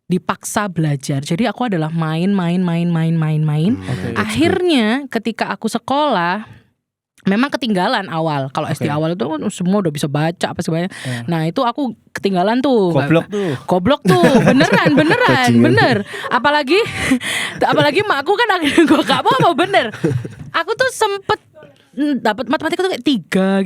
dipaksa belajar. Jadi aku adalah main. Oke. Akhirnya ketika aku sekolah, memang ketinggalan awal. Kalau SD awal itu kan semua udah bisa baca apa sebanyak. Nah itu aku ketinggalan tuh. Goblok tuh, beneran, bener. Apalagi makku kan gue gak mau bener. Aku tuh sempet dapat matematika tuh kayak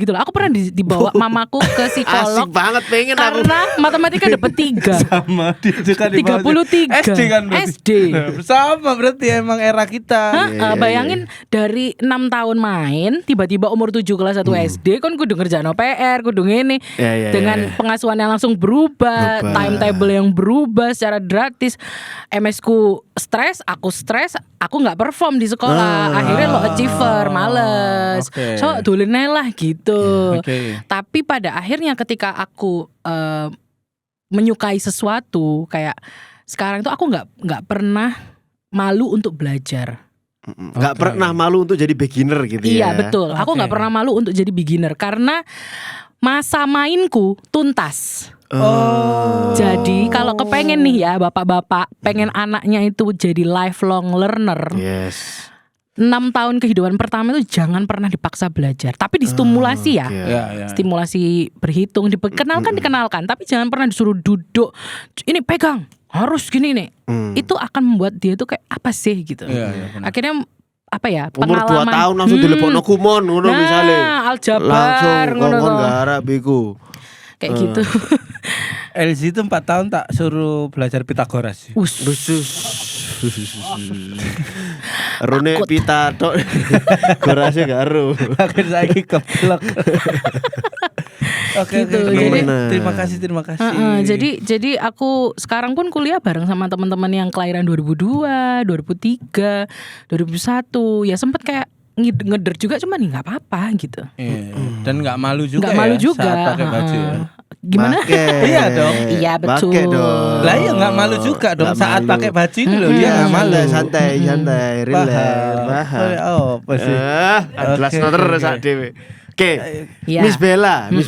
3 gitu loh. Aku pernah dibawa mamaku ke psikolog. Asik banget pengen aku. Karena matematika dapat 3. Sama dia juga di 33. SD kan berarti. SD. Sama berarti emang era kita. Bayangin dari 6 tahun main, tiba-tiba umur 7 kelas 1 SD kan kudu ngerjain PR, kudu ngene. Dengan pengasuhan yang langsung berubah, timetable yang berubah secara gratis. MS ku stres, aku nggak perform di sekolah. Akhirnya lo achiever, males. So dolennya lah gitu. Tapi pada akhirnya ketika aku menyukai sesuatu, kayak sekarang itu aku nggak pernah malu untuk belajar. Nggak pernah malu untuk jadi beginner gitu ya. Iya betul. Aku nggak pernah malu untuk jadi beginner karena masa mainku tuntas. Oh. Jadi kalau kepengen nih ya bapak-bapak, pengen anaknya itu jadi lifelong learner, Yes. 6 tahun kehidupan pertama itu jangan pernah dipaksa belajar, tapi distimulasi ya. Oke. Ya. Stimulasi berhitung, dikenalkan, tapi jangan pernah disuruh duduk. Ini pegang, harus gini nih. Itu akan membuat dia tuh kayak apa sih gitu. Iya, benar. Akhirnya apa ya? Umur 2 Pengalaman. tahun langsung dilepokno kumon ngono Nah, misale. aljabar Langsung ngono ngomong toh. garap iku. Kayak gitu. LZ itu 4 tahun tak suruh belajar Pitagoras. Rone Takut. pita tok. Gorase gak ero. Akhir saiki keblok. Oke, Gitu, oke. jadi- Terima kasih. Jadi aku sekarang pun kuliah bareng sama teman-teman yang kelahiran 2002, 2003, 2001. Ya sempet kayak ngeder juga, cuman nih nggak apa-apa gitu. Iya. Dan nggak malu juga Nggak malu ya juga. saat pakai baju ya. Gimana? Pakai. Iya dong. Iya, betul. Pakai dong. Lah iya nggak malu juga dong Nggak saat malu. pakai baju itu loh dia Iya, nggak malu. santai, relax, paham. Oh, apa sih? Jelas Oke, terus oke. sak dhewe. Oke. Iya. Miss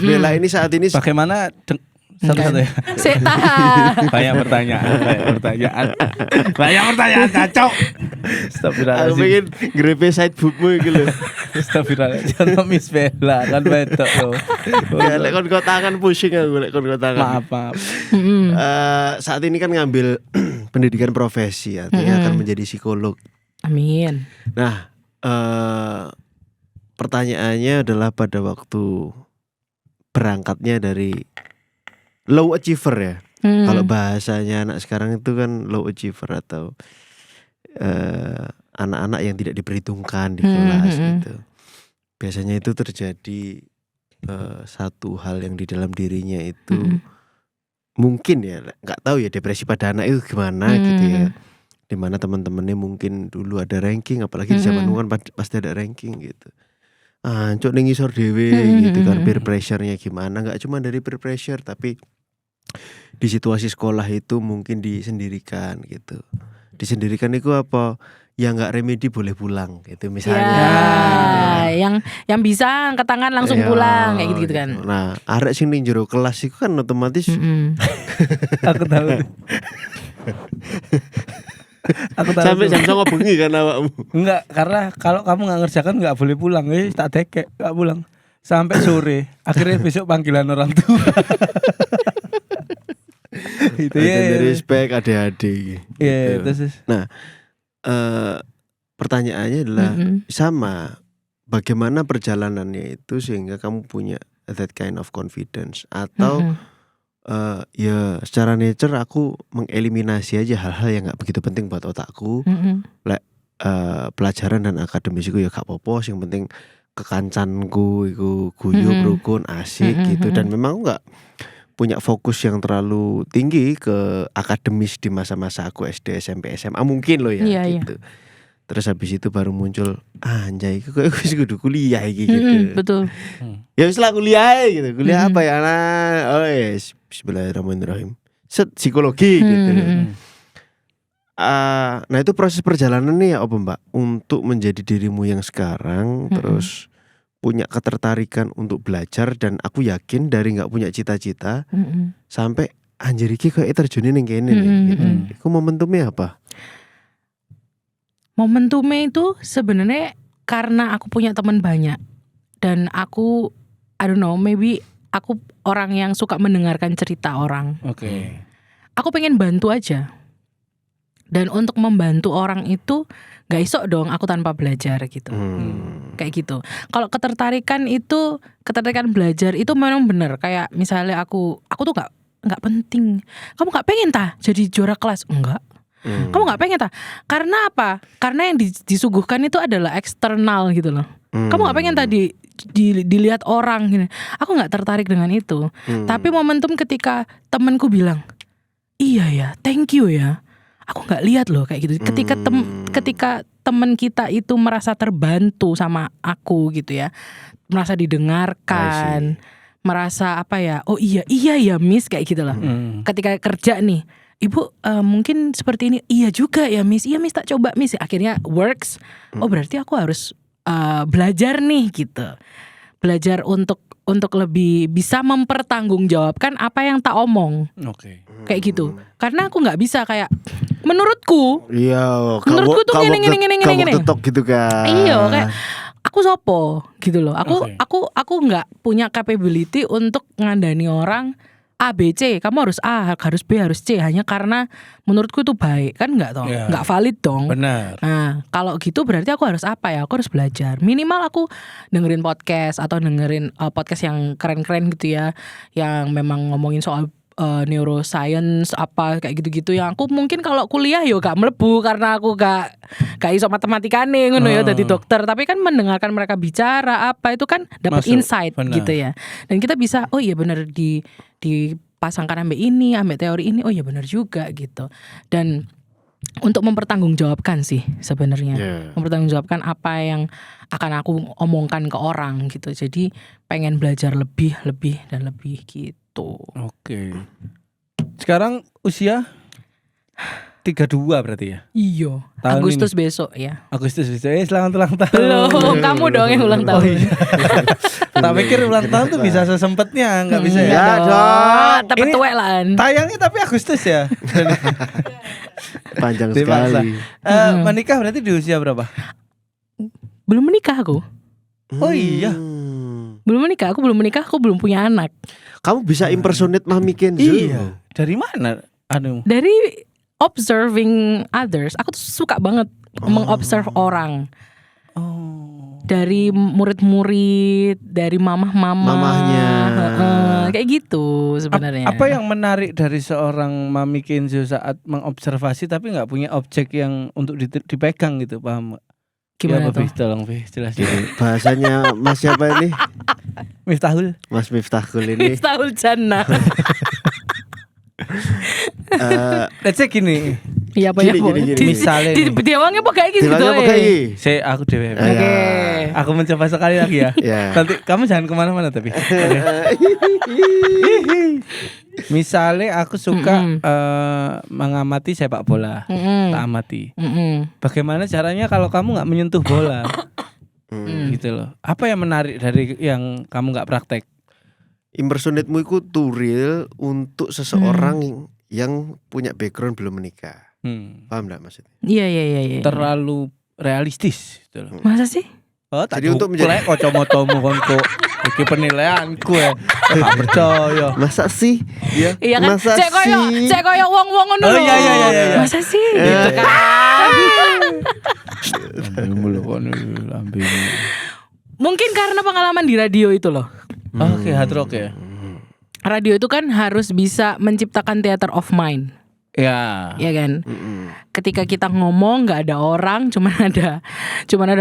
Bella ini saat ini Bagaimana satu-satu ya? Saya tahan. Banyak pertanyaan kacau. aku Astagfirullahaladzim. pengen grepe side bookmu iki lho. Astagfirullahaladzim. Miss Bella kan betok loh. Ya lek kon kok tangan pusing aku lek kon kok tangan. Maaf. Saat ini kan ngambil pendidikan profesi, artinya akan menjadi psikolog. Amin. Nah, pertanyaannya adalah pada waktu berangkatnya dari low achiever ya. Kalau bahasanya anak sekarang itu kan low achiever atau anak-anak yang tidak diperhitungkan di kelas gitu. Biasanya itu terjadi satu hal yang di dalam dirinya itu mungkin ya, nggak tahu ya depresi pada anak itu gimana gitu ya. Dimana teman-temannya mungkin dulu ada ranking, apalagi di zaman dulu kan pasti ada ranking gitu. Cok ning ngisor dhewe gitu kan, peer pressure-nya gimana? Nggak cuma dari peer pressure, tapi di situasi sekolah itu mungkin disendirikan gitu. Disendirikan itu apa? Yang nggak remedi boleh pulang gitu misalnya. Ya, yang bisa angkat tangan langsung Iya, pulang kayak gitu kan. Nah, arek sing ning jero kelas itu kan otomatis Aku tahu. Aku tahu. sampai jam 09.00 bengi kan awakmu. Enggak, karena kalau kamu nggak ngerjakan nggak boleh pulang, tak dekek, nggak pulang sampai sore. Akhirnya besok panggilan orang tua. Itu ya. Dari respect adik-adik. Iya, gitu. terus. Nah, pertanyaannya adalah sama, bagaimana perjalanannya itu sehingga kamu punya that kind of confidence atau ya secara nature aku mengeliminasi aja hal-hal yang nggak begitu penting buat otakku. Pelajaran dan akademisiku ya gak apa-apa, yang penting kekancanku iku guyub rukun asik gitu. Dan memang nggak punya fokus yang terlalu tinggi ke akademis di masa-masa aku SD, SMP, SMA mungkin loh ya gitu. Terus habis itu baru muncul anjay kok wis kudu kuliah iki gitu. Betul. Ya wis lah kuliah gitu. Kuliah apa ya anak? Oh yes, bismillahirrahmanirrahim. Psikologi gitu. Nah itu proses perjalanan nih ya apa Mbak, untuk menjadi dirimu yang sekarang, terus punya ketertarikan untuk belajar, dan aku yakin dari nggak punya cita-cita sampai anjir iki kok terjunin ning kene nih gitu. Iku momentumnya apa? Momentumnya itu sebenarnya karena aku punya teman banyak dan aku I don't know, maybe aku orang yang suka mendengarkan cerita orang. Oke. Aku pengen bantu aja. Dan untuk membantu orang itu gak isok dong aku tanpa belajar gitu. Kayak gitu. Kalau ketertarikan belajar itu memang benar. Kayak misalnya aku tuh gak penting. Kamu gak pengen tah jadi juara kelas? Enggak. Kamu gak pengen tah? Karena apa? Karena yang disuguhkan itu adalah eksternal gitu loh. Kamu gak pengen tadi dilihat orang gini. Aku gak tertarik dengan itu. Tapi momentum ketika temanku bilang, iya ya, thank you ya. Aku gak lihat loh kayak gitu. Ketika teman kita itu merasa terbantu sama aku gitu ya, merasa didengarkan, merasa apa ya, oh iya ya Miss kayak gitu loh. Ketika kerja nih, Ibu mungkin seperti ini, iya juga ya Miss, iya Miss tak coba Miss, akhirnya works. Oh berarti aku harus belajar nih gitu. belajar untuk lebih bisa mempertanggungjawabkan apa yang tak omong. Oke. Kayak gitu. Karena aku nggak bisa kayak menurutku Iya, Menurutku tuh gini. tetok gitu kan. iya kayak aku sopo gitu loh. Oke. Aku nggak punya capability untuk ngandani orang A B C, kamu harus A, harus B, harus C hanya karena menurutku itu baik, kan nggak toh, Iya. nggak valid dong. Benar. Nah kalau gitu berarti aku harus apa ya? Aku harus belajar. Minimal aku dengerin podcast atau dengerin podcast yang keren-keren gitu ya, yang memang ngomongin soal neuroscience apa kayak gitu-gitu yang aku mungkin kalau kuliah yo gak mlebu karena aku gak iso matematikane ngono ya dadi dokter, tapi kan mendengarkan mereka bicara apa itu kan dapat Masuk, insight benar. gitu ya. Dan kita bisa oh iya benar dipasangkan ambek ini, ambek teori ini, oh iya benar juga gitu. Dan untuk mempertanggungjawabkan sih sebenarnya. Yeah. Mempertanggungjawabkan apa yang akan aku omongkan ke orang gitu. Jadi pengen belajar lebih gitu. Oke. Sekarang usia 32 berarti ya? Iya, Tahun Agustus besok ya. Agustus bisa. Selamat ulang tahun. Belum, kamu dong yang ulang tahun. Tak pikir ulang tahun tuh bisa sesempetnya, nggak bisa ya? Ya, dong. Tapi Ini- tuwelan. Tayangnya tapi Agustus ya. Panjang Dipaksa. sekali. Menikah berarti di usia berapa? Belum menikah aku. Oh iya. Belum menikah, aku belum punya anak. Kamu bisa impersonate Mami Kenzo. Iya. Dari mana? Anu. Dari observing others, aku tuh suka banget mengobserve orang. Oh. Dari murid-murid, dari mamah-mamah, Mamahnya. kayak gitu sebenarnya. Apa yang menarik dari seorang Mami Kenzo saat mengobservasi tapi nggak punya objek yang untuk dipegang gitu, paham? Gimana ya, tuh? Bih, tolong Bih, jelas dulu. Bahasanya Mas siapa ini? Miftahul. Mas Miftahul ini. Miftahul Jannah. Let's say gini. Iya apa ya? Gini. Misalnya nih. Diawangnya apa kayak gitu? Dimana apa kayak? Saya aku dewe. Oke. Aku mencoba sekali lagi ya. Ya. Nanti kamu jangan kemana-mana tapi. Oke. Misalnya aku suka mengamati sepak bola, tak amati. Bagaimana caranya kalau kamu nggak menyentuh bola, gitu loh. Apa yang menarik dari yang kamu nggak praktek? Impersonate-mu itu too real untuk seseorang yang punya background belum menikah. Paham enggak maksudnya? Iya. Terlalu realistis, gitu loh. Masa sih? Oh, Jadi untuk menjadi kocomotomu konco. Iki penilaianku ya. Gak percaya. Masa sih? Ya, Iya kan? masa Cek koyo wong-wong ngono Oh, lho. iya. Masa sih? Gitu kan. Mungkin karena pengalaman di radio itu loh. Oke, hard rock ya. Radio itu kan harus bisa menciptakan theater of mind. Ya. Ya kan? Ketika kita ngomong nggak ada orang, cuman ada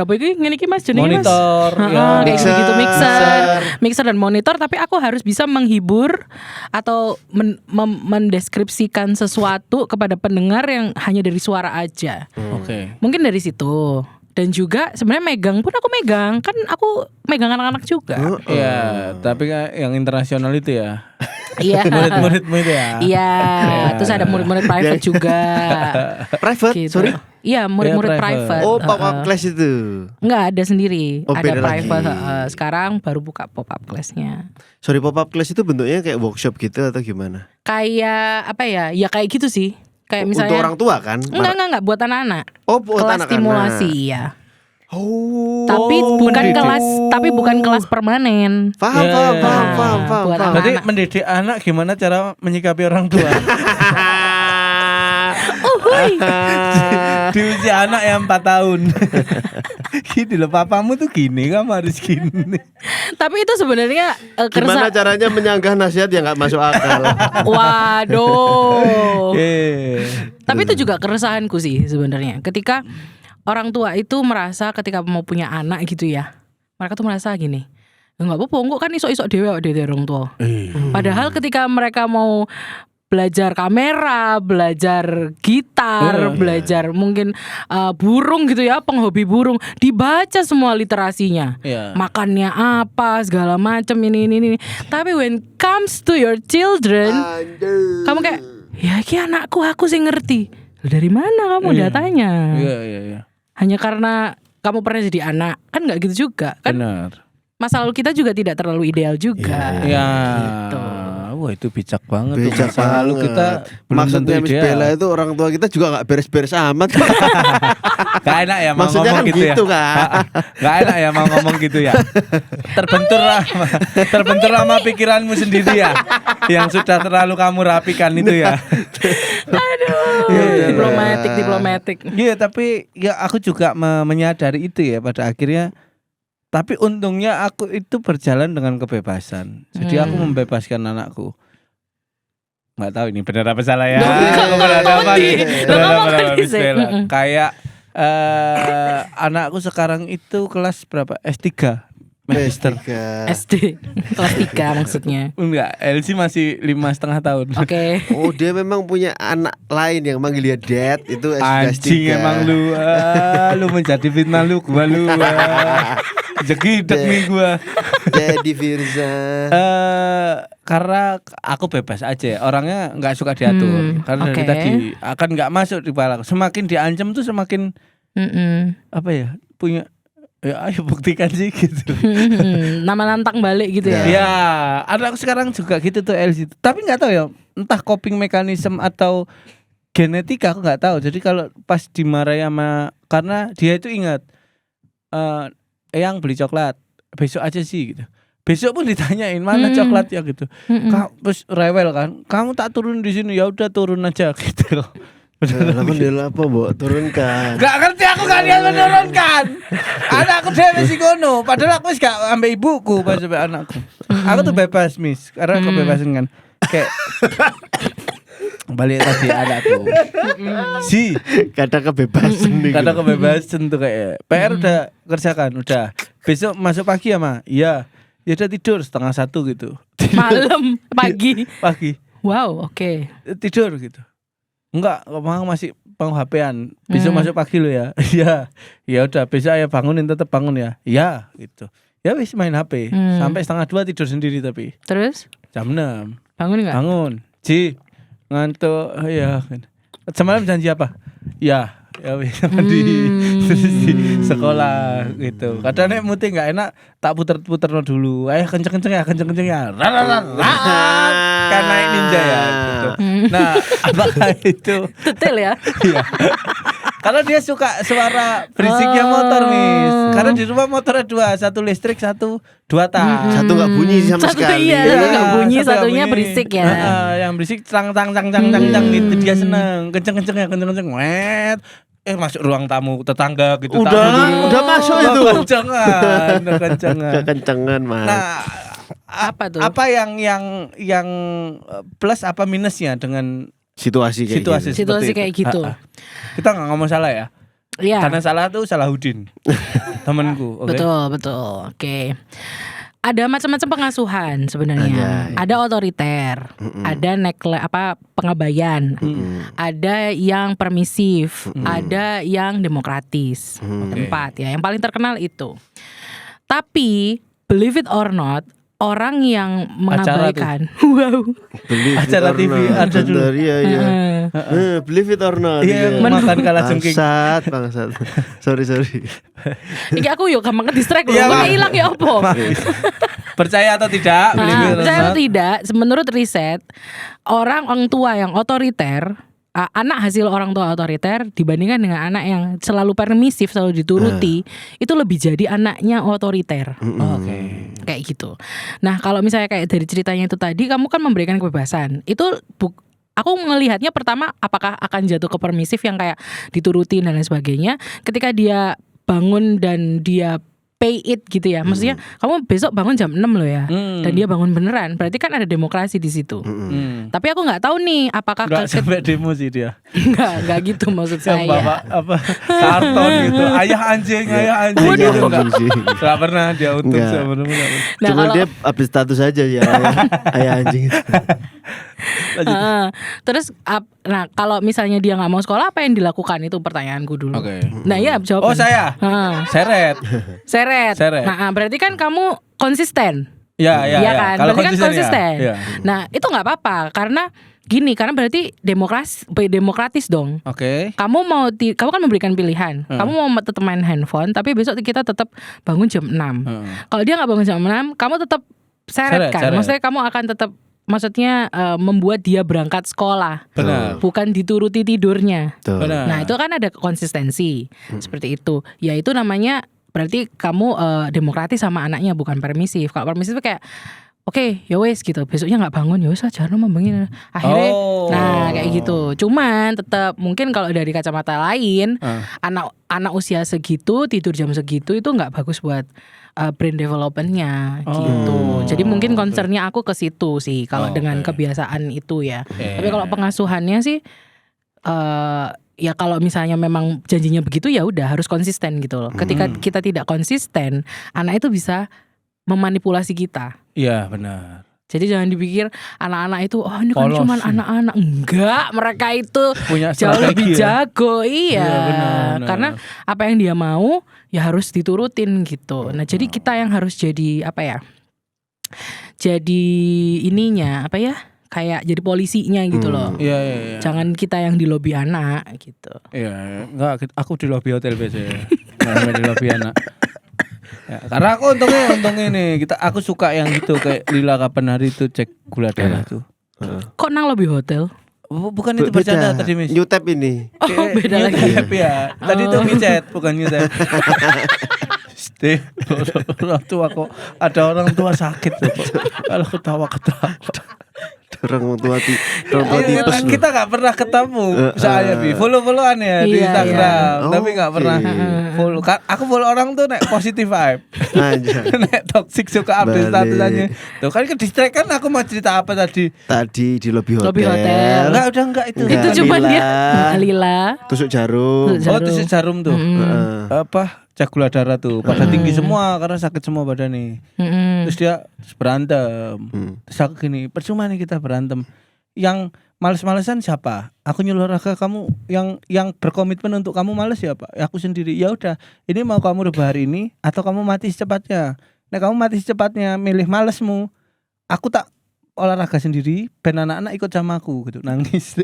apa iki ngene iki Mas jenenge Mas. Monitor, ya. Kayak gitu mixer dan monitor, tapi aku harus bisa menghibur atau mendeskripsikan sesuatu kepada pendengar yang hanya dari suara aja. Oke. Mungkin dari situ. Dan juga sebenarnya megang pun aku megang, kan aku megang anak-anak juga. Ya, tapi kan yang internasional itu ya. Iya. Murid-muridmu itu ya. Iya, terus ada murid-murid private juga. Private, Gitu. sorry. Iya, murid-murid Ya, private. private. Oh, pop-up class itu. Enggak, ada sendiri. Oh, Ada beda private. lagi. Sekarang baru buka pop-up class-nya. Sorry, pop-up class itu bentuknya kayak workshop gitu atau gimana? Kayak apa ya? Ya kayak gitu sih. Kayak misalnya Untuk orang tua kan? Enggak buat anak-anak. Oh, buat Kelas anak-anak. stimulasi ya. Oh. Tapi bukan kelas permanen. Paham. Buat Berarti anak-anak. mendidik anak gimana cara menyikapi orang tua? Uhuy. Di usia anak yang 4 tahun. Gini loh, papamu tuh gini, kamu harus gini. Tapi itu sebenarnya Gimana caranya menyanggah nasihat yang nggak masuk akal? Waduh. Yeah. Tapi itu juga keresahanku sih sebenarnya. Ketika orang tua itu merasa ketika mau punya anak gitu ya, mereka tuh merasa gini, nggak apa-apa, kok kan isok-isok dewe dari orang tua. Padahal ketika mereka mau belajar kamera, belajar gitar, belajar mungkin burung gitu ya, penghobi burung, dibaca semua literasinya, makannya apa, segala macam ini. Tapi when comes to your children, kamu kayak, ya ki anakku, aku sih ngerti. Dari mana kamu datanya? Iya. Hanya karena kamu pernah jadi anak, kan nggak gitu juga kan? Benar. masa lalu kita juga tidak terlalu ideal juga. Ya. Gitu. Wah itu bijak banget. Bijak tuh. Masa lalu banget. kita Maksudnya Miss Bella itu orang tua kita juga gak beres-beres amat. Gak enak ya mau Maksudnya ngomong kan gitu, gitu ya. kan. Gak enak ya mau ngomong gitu ya. Terbentur sama pikiranmu sendiri ya. Yang sudah terlalu kamu rapikan itu ya. Aduh, diplomatik. Iya tapi ya aku juga menyadari itu ya pada akhirnya. Tapi untungnya aku itu berjalan dengan kebebasan. Jadi aku membebaskan anakku. Nggak tahu ini benar apa salah ya. Aku berhadapan Miss Bella. Kayak anakku sekarang itu kelas berapa? S3. Magister. SD kelas 3 maksudnya. Enggak, Elsie masih 5,5 tahun. Oke. Oh dia memang punya anak lain yang manggil dia dad. Itu Anjing emang lu. Lu menjadi fitnah lu gua lu. Jegidek nih gua. Jadi Firza. Karena aku bebas aja. Orangnya nggak suka diatur. Karena dari tadi akan nggak masuk di kepala. Semakin diancam tuh semakin apa ya? Punya ya ayo buktikan sih gitu. Nama nantang balik gitu ya. Ya, anakku sekarang juga gitu tuh Elsie. Tapi nggak tahu ya, entah coping mechanism atau genetika aku nggak tahu. Jadi kalau pas dimarahi sama karena dia itu ingat yang beli coklat besok aja sih gitu. Besok pun ditanyain mana coklatnya gitu. Terus rewel kan. Kamu tak turun di sini ya udah turun aja gitu. Lah mendel apa mbok turunkan. Gak ngerti aku gak dia menurunkan. Anakku dhewe sih kono, padahal aku wis gak ambek ibuku pas sampe anakku. Aku tuh bebas, Miss, karena kebebasan kan. Kayak balik tadi anakku. Si Kata kebebasan nih. kata kebebasan tuh kayak PR udah kerjakan, udah. Besok masuk pagi ya, Ma? Iya. Ya udah tidur 12:30 gitu. Malam, pagi. Pagi. Wow, oke. Tidur gitu. Enggak, mau masih HP-an. Besok masuk pagi lo ya. Iya. Ya udah, besok ya bangunin tetap bangun ya. Iya, gitu. Ya wis main HP sampai 1:30 tidur sendiri tapi. Terus Jam 6. bangun nggak? Bangun. Ji, ngantuk. Ya. Semalam janji apa? Ya. Ya wis mandi. Terus di sekolah gitu. Kadang nek muti enggak enak tak puter-puterno dulu. Ayo kenceng-kenceng ya, kenceng-kenceng ya. Kan naik ninja ya gitu. Nah, apakah itu Detail ya. iya. Karena dia suka suara berisiknya motor, Miss. Karena di rumah motornya 2, satu listrik, satu 2 tak. Satu gak bunyi sama Satu sekali. iya, Iya, nggak bunyi, satu nggak satunya bunyi. berisik ya. Yang berisik cang gitu dia seneng. Kenceng-kenceng ya, kenceng-kenceng. Wet. Masuk ruang tamu tetangga gitu. Udah masuk itu. Kencengan. Kekencengan mas. Nah, Apa tuh? Apa yang plus apa minusnya dengan Situasi kayak gitu. seperti Situasi itu? kayak gitu. Kita nggak ngomong salah ya. Iya. Karena salah tuh Salahuddin. Temenku. Oke. Betul. Oke. Ada macam-macam pengasuhan sebenarnya. Ada otoriter, ada pengabayan, ada yang permisif, ada yang demokratis. Empat ya. Yang paling terkenal itu. Tapi believe it or not, orang yang mengabaikan, wow, Acara TV ada dulu. Iya. Believe it or not. Iya, makan kalah jengking. Bangsat. Sorry. iki aku yuk gampang ke-distract loh. Iya, Kok Mas. hilang ya opo? Percaya atau tidak? Percaya atau tidak, menurut riset, orang tua yang otoriter, anak hasil orang tua otoriter dibandingkan dengan anak yang selalu permisif, selalu dituruti, itu lebih jadi anaknya otoriter. Oke. Kayak gitu. Nah, kalau misalnya kayak dari ceritanya itu tadi, kamu kan memberikan kebebasan. Itu aku melihatnya pertama apakah akan jatuh ke permisif yang kayak dituruti dan lain sebagainya. Ketika dia bangun dan dia pay it gitu ya. Maksudnya kamu besok bangun jam 6 loh ya. Dan dia bangun beneran. Berarti kan ada demokrasi di situ. Tapi aku nggak tahu nih apakah Enggak sampai demo sih dia. enggak gitu maksud Yang saya. bawa apa karton gitu. Ayah anjing gitu enggak. Enggak pernah dia utuh Enggak. sebenarnya. Nah, Cuma kalau dia update status aja ya. Ayah anjing. terus nah kalau misalnya dia nggak mau sekolah, apa yang dilakukan, itu pertanyaanku dulu. Oke. Nah ya jawab. Oh saya. Seret. Nah berarti kan kamu konsisten. Ya. Iya kan, Kalau berarti kan konsisten. Ya. Nah itu nggak apa-apa karena Gini, karena berarti demokratis dong. Oke. Kamu kan memberikan pilihan. Kamu mau tetap main handphone, tapi besok kita tetap bangun jam 6. Kalau dia nggak bangun jam 6, kamu tetap seret kan. Maksudnya kamu akan tetap membuat dia berangkat sekolah. Benar. Bukan dituruti tidurnya. Benar. Nah, itu kan ada konsistensi. Seperti itu. Ya itu namanya berarti kamu demokratis sama anaknya, bukan permisif. Kalau permisif kayak oke, ya wes gitu. Besoknya nggak bangun, ya wes aja bangunin. Akhirnya, nah kayak gitu. Cuman tetap mungkin kalau dari kacamata lain, anak usia segitu tidur jam segitu itu nggak bagus buat brain developmentnya gitu. Jadi mungkin concernnya aku ke situ sih. Kalau dengan kebiasaan itu ya. Tapi kalau pengasuhannya sih, ya kalau misalnya memang janjinya begitu ya udah harus konsisten gitu loh. Ketika kita tidak konsisten, anak itu bisa memanipulasi kita. Iya benar. Jadi jangan dipikir anak-anak itu ini kan cuma anak-anak. Enggak, mereka itu punya jauh lebih ya? jago. Iya, benar. Karena apa yang dia mau ya harus diturutin gitu. Nah, jadi kita yang harus jadi apa ya? Jadi ininya apa ya? Kayak jadi polisinya gitu loh. Iya. Jangan kita yang di lobi anak gitu. Iya, enggak, aku di lobi hotel biasanya. Enggak di lobi anak. Ya, karena aku untungnya nih, aku suka yang gitu kayak Lila kapan hari itu cek gula darah tuh. Kok nang lobi hotel? Bukan itu bercanda tadi, Miss. New tab ini. Oh, beda lagi. Ya. Tadi itu micet, bukan new tab. Orang tua kok ada orang tua sakit tuh. Kalau ketawa. Orang tua tipes. Kita nggak pernah ketemu. Saya di follow-followan ya di Instagram, tapi nggak pernah follow. Aku follow orang tuh nek positive vibe. Nek toxic suka update statusannya. Tuh kan ke distract kan aku mau cerita apa tadi? Tadi di lobi hotel. Enggak itu. Itu cuma dia Lila. Tusuk jarum. Oh, tusuk jarum tuh. Apa? Cek gula darah tuh pada tinggi semua karena sakit semua badan nih. Terus dia berantem. Terus aku gini, percuma nih kita berantem. Yang males-malesan siapa? Aku nyuruh Raga, kamu yang berkomitmen untuk kamu males ya Pak? Aku sendiri. Ya udah, ini mau kamu rubah hari ini atau kamu mati secepatnya. Nah, kamu mati secepatnya milih malesmu. Aku tak olahraga sendiri, ben anak-anak ikut sama aku gitu, nangis.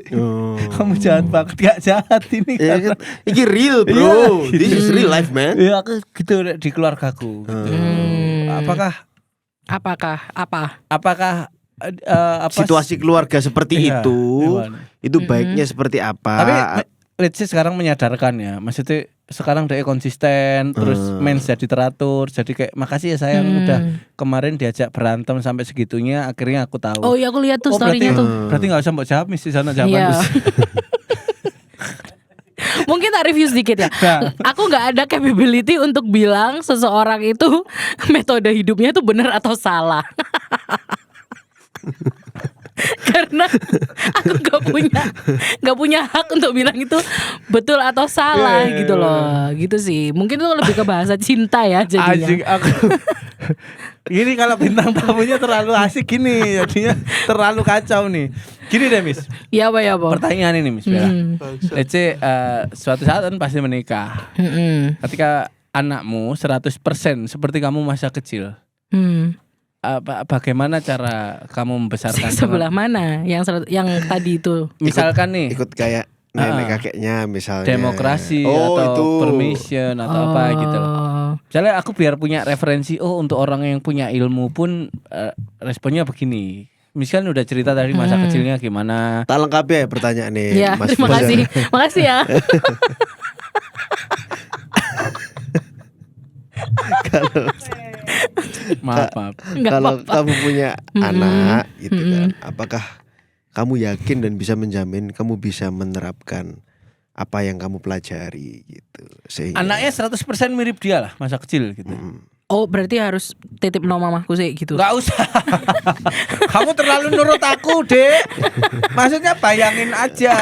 Kamu jahat banget, gak jahat ini karena ini real bro. This is real life man. Ya aku gitu di keluargaku gitu. Apakah situasi keluarga seperti itu baiknya seperti apa? Tapi let's say sekarang menyadarkan ya, maksudnya sekarang dia konsisten, terus mens jadi teratur, jadi kayak makasih ya sayang udah kemarin diajak berantem sampai segitunya, akhirnya aku tahu. Oh iya aku lihat tuh story-nya tuh. Berarti nggak usah mbok jawab misi sana jawaban. Mungkin tak review sedikit ya. Aku nggak ada capability untuk bilang seseorang itu metode hidupnya itu benar atau salah. Karena aku nggak punya hak untuk bilang itu betul atau salah gitu loh, gitu sih. Mungkin itu lebih ke bahasa cinta ya jadinya. Asik, ini kalau bintang tamunya terlalu asik gini, jadinya terlalu kacau nih. Gini deh Miss. Iya apa. Pertanyaan ini Miss Bella. Let's say suatu saat kan pasti menikah. Ketika anakmu 100% seperti kamu masa kecil. Bagaimana cara kamu membesarkan sebelah mana yang tadi itu? Misalkan nih ikut kayak nenek kakeknya misalnya demokrasi atau itu permission atau apa gitu loh. Misalnya aku biar punya referensi, untuk orang yang punya ilmu pun responnya begini. Misalnya udah cerita tadi masa kecilnya gimana. Tak lengkap ya pertanyaan nih ya, Mas. Terima kasih. Makasih ya. Maaf. Kalau kamu punya anak gitu kan, apakah kamu yakin dan bisa menjamin kamu bisa menerapkan apa yang kamu pelajari gitu. Sehingga anaknya 100% mirip dia lah masa kecil gitu. Oh berarti harus titip nama mamaku sih gitu. Gak usah. Kamu terlalu nurut aku dek. Maksudnya bayangin aja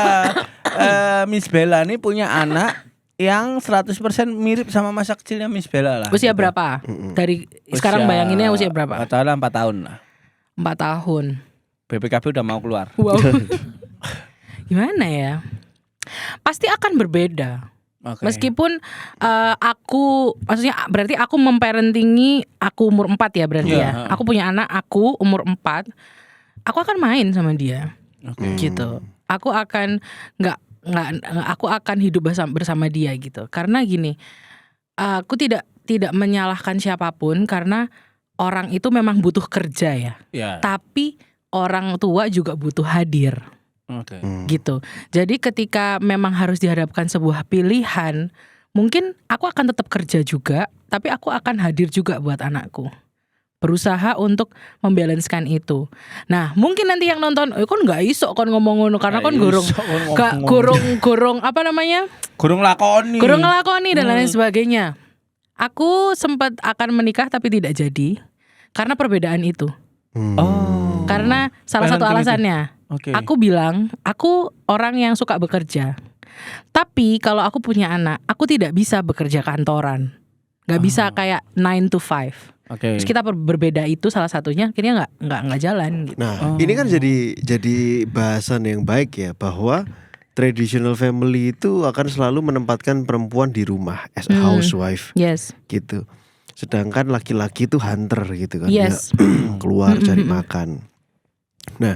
Miss Bella ini punya anak yang 100% mirip sama masa kecilnya Miss Bella lah. Usia berapa? Dari sekarang bayanginnya usia berapa? 4 tahun lah. 4 tahun. BPKB udah mau keluar. Wow. Gimana ya? Pasti akan berbeda. Okay. Meskipun maksudnya berarti aku memparentingi aku umur 4 ya berarti ya. Aku punya anak aku umur 4. Aku akan main sama dia. gitu. Aku akan nggak aku akan hidup bersama dia gitu. Karena gini, aku tidak menyalahkan siapapun karena orang itu memang butuh kerja ya. Tapi orang tua juga butuh hadir. Gitu. Jadi ketika memang harus dihadapkan sebuah pilihan, mungkin aku akan tetap kerja juga, tapi aku akan hadir juga buat anakku. Berusaha untuk membalanskan itu. Nah, mungkin nanti yang nonton, kan nggak iso kon ngomong ngono karena kon gorong apa namanya? Gorong ngelakoni dan lain sebagainya. Aku sempat akan menikah tapi tidak jadi karena perbedaan itu. Karena salah satu alasannya, aku bilang aku orang yang suka bekerja. Tapi kalau aku punya anak, aku tidak bisa bekerja kantoran. Gak bisa kayak 9 to 5. Terus kita berbeda itu salah satunya akhirnya nggak jalan gitu. Nah, ini kan jadi bahasan yang baik ya, bahwa traditional family itu akan selalu menempatkan perempuan di rumah as a housewife. Yes. Gitu. Sedangkan laki-laki itu hunter gitu kan. Yes. Dia keluar cari makan. Nah,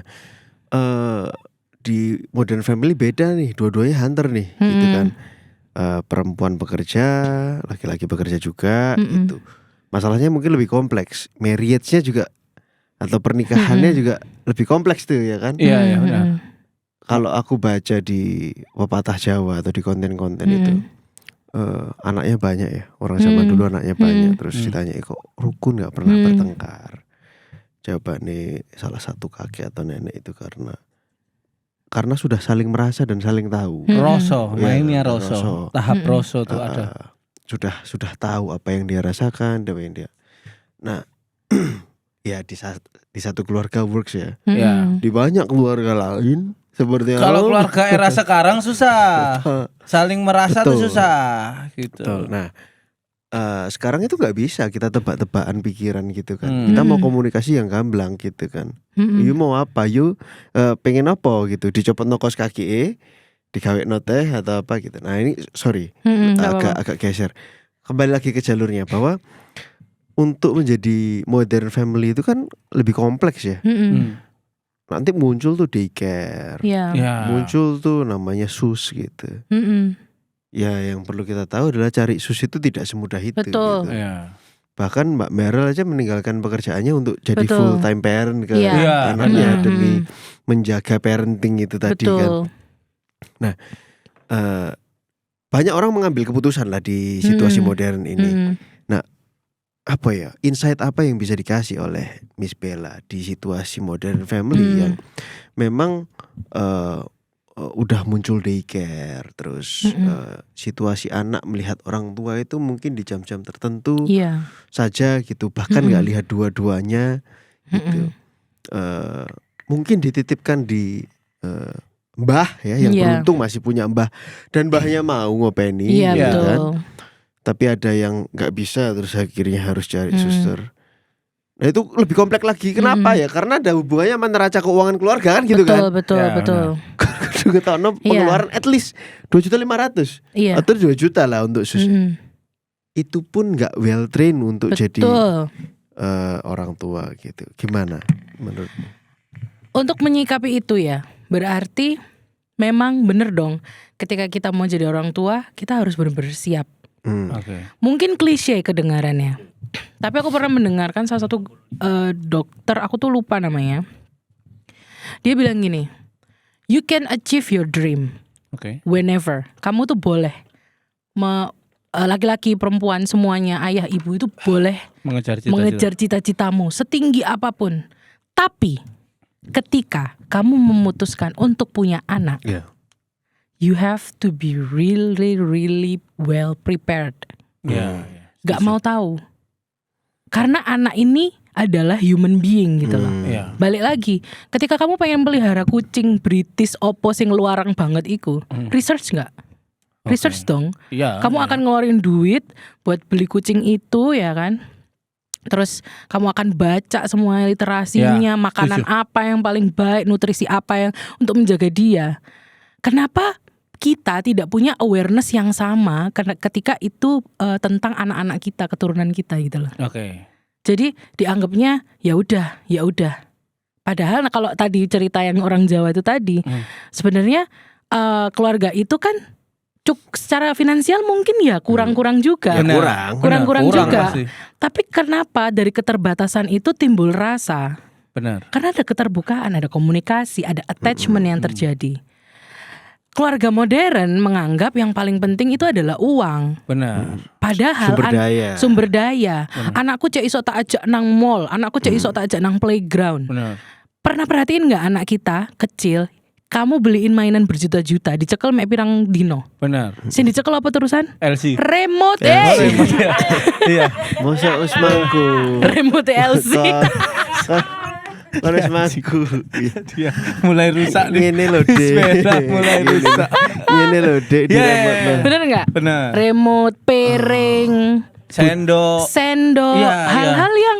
di modern family beda nih, dua-duanya hunter nih, gitu kan. Perempuan bekerja, laki-laki bekerja juga, gitu. Masalahnya mungkin lebih kompleks. Marriage-nya juga atau pernikahannya juga lebih kompleks tuh ya kan. Iya benar. Kalau aku baca di pepatah Jawa atau di konten-konten itu, anaknya banyak ya. Orang zaman dulu anaknya banyak. Terus ditanya, kok rukun gak pernah bertengkar? Jawabannya salah satu kakek atau nenek itu karena sudah saling merasa dan saling tahu. Roso, Ya, mainnya roso. Tahap roso tuh ada. Sudah tahu apa yang dia rasakan, apa yang dia. Nah, ya di satu keluarga works ya. Di banyak keluarga lain seperti kalau keluarga era sekarang susah. Saling merasa tuh susah gitu. Betul. Nah, sekarang itu nggak bisa kita tebak-tebakan pikiran gitu kan. Kita mau komunikasi yang gamblang gitu kan. You mau apa? You pengen apa gitu? Dicopot nokos kaki digawe teh atau apa gitu. Nah ini sorry agak geser. Kembali lagi ke jalurnya, bahwa untuk menjadi modern family itu kan lebih kompleks ya. Nanti muncul tuh daycare, muncul tuh namanya sus gitu. Ya yang perlu kita tahu adalah cari sus itu tidak semudah itu. Betul. Gitu. Bahkan Mbak Meryl aja meninggalkan pekerjaannya untuk jadi full time parent ke anaknya demi menjaga parenting itu tadi kan. Nah, banyak orang mengambil keputusan lah di situasi modern ini. Nah, apa ya, insight apa yang bisa dikasih oleh Miss Bella di situasi modern family yang memang udah muncul daycare, terus situasi anak melihat orang tua itu mungkin di jam-jam tertentu saja gitu, bahkan nggak lihat dua-duanya gitu. Mungkin dititipkan di mbah ya yang beruntung masih punya mbah dan mbahnya mau ngopeni gitu kan. Tapi ada yang nggak bisa, terus akhirnya harus cari suster. Nah itu lebih kompleks lagi. Kenapa ya? Karena ada hubungannya sama neraca keuangan keluarga kan gitu kan. Betul. Juga tahu pengeluaran at least 2.500.000 atau 2 juta lah untuk suster. Itu pun nggak well trained untuk jadi orang tua gitu. Gimana menurutmu? Untuk menyikapi itu ya, berarti memang bener dong, ketika kita mau jadi orang tua, kita harus benar-benar siap. Mungkin klise kedengarannya, tapi aku pernah mendengarkan salah satu dokter, aku tuh lupa namanya. Dia bilang gini, you can achieve your dream whenever. Kamu tuh boleh, laki-laki, perempuan, semuanya, ayah, ibu itu boleh mengejar cita-citamu setinggi apapun. Tapi ketika kamu memutuskan untuk punya anak, you have to be really well prepared. Gak mau tahu, karena anak ini adalah human being gitu loh. Balik lagi, ketika kamu pengen pelihara kucing British opo sing luarang banget iku, research gak? Research dong. Kamu akan ngeluarin duit buat beli kucing itu ya kan. Terus kamu akan baca semua literasinya, makanan apa yang paling baik, nutrisi apa yang untuk menjaga dia. Kenapa kita tidak punya awareness yang sama ketika itu tentang anak-anak kita, keturunan kita gitu loh. Jadi dianggapnya ya udah. Padahal kalau tadi cerita yang orang Jawa itu tadi, sebenarnya keluarga itu kan secara finansial mungkin ya kurang-kurang juga. Kurang-kurang juga. Pasti. Tapi kenapa dari keterbatasan itu timbul rasa? Benar. Karena ada keterbukaan, ada komunikasi, ada attachment yang terjadi. Keluarga modern menganggap yang paling penting itu adalah uang. Benar. Padahal sumber daya. Anakku cek iso tak ajak nang mall, anakku cek iso tak ajak nang playground. Benar. Pernah perhatiin nggak anak kita kecil, kamu beliin mainan berjuta-juta, dicekel mek pirang dino. Benar. Sing dicekel apa terusan? LC. Remote. Iya. Masa Usmanku. Remote LC. Harus masku. Dia mulai rusak nih. Ini loh, Dek. Sepeda mulai rusak. Ini loh, Dek, di remote loh. Bener nggak? Benar. Remote, piring, Sendok. Iya, hal-hal yang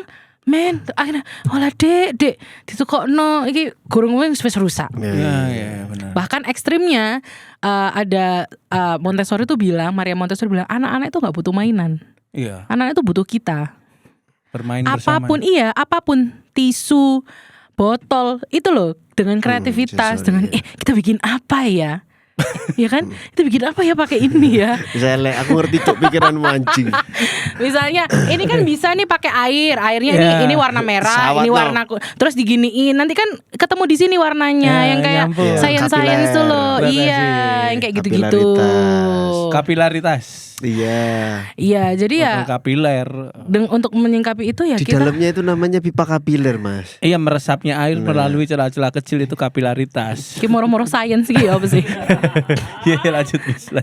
akhirnya olah dek ditukokno iki gurung wis rusak. Iya, benar. Bahkan ekstrimnya ada Montessori tuh bilang, Maria Montessori bilang anak-anak itu nggak butuh mainan. Iya. Anak itu butuh kita. Bermain bersama. Apapun tisu, botol itu loh dengan kreativitas, dengan kita bikin apa ya? Ya kan? Kita bikin apa ya pakai ini ya? Misalnya aku ngerti cok pikiranmu anjing. Misalnya ini kan bisa nih pakai airnya ini warna merah, Sawat ini warna terus diginiin, nanti kan ketemu di sini warnanya yang kayak science tuh loh. Iya, yang kayak gitu-gitu. Kapilaritas. Iya, Botol jadi ya kapiler. untuk menyingkapi itu ya di kita dalamnya itu namanya pipa kapiler, Mas. Iya, meresapnya air melalui celah-celah kecil itu kapilaritas. ki moro-moro science gitu apa sih? Iya, lanjut Mis.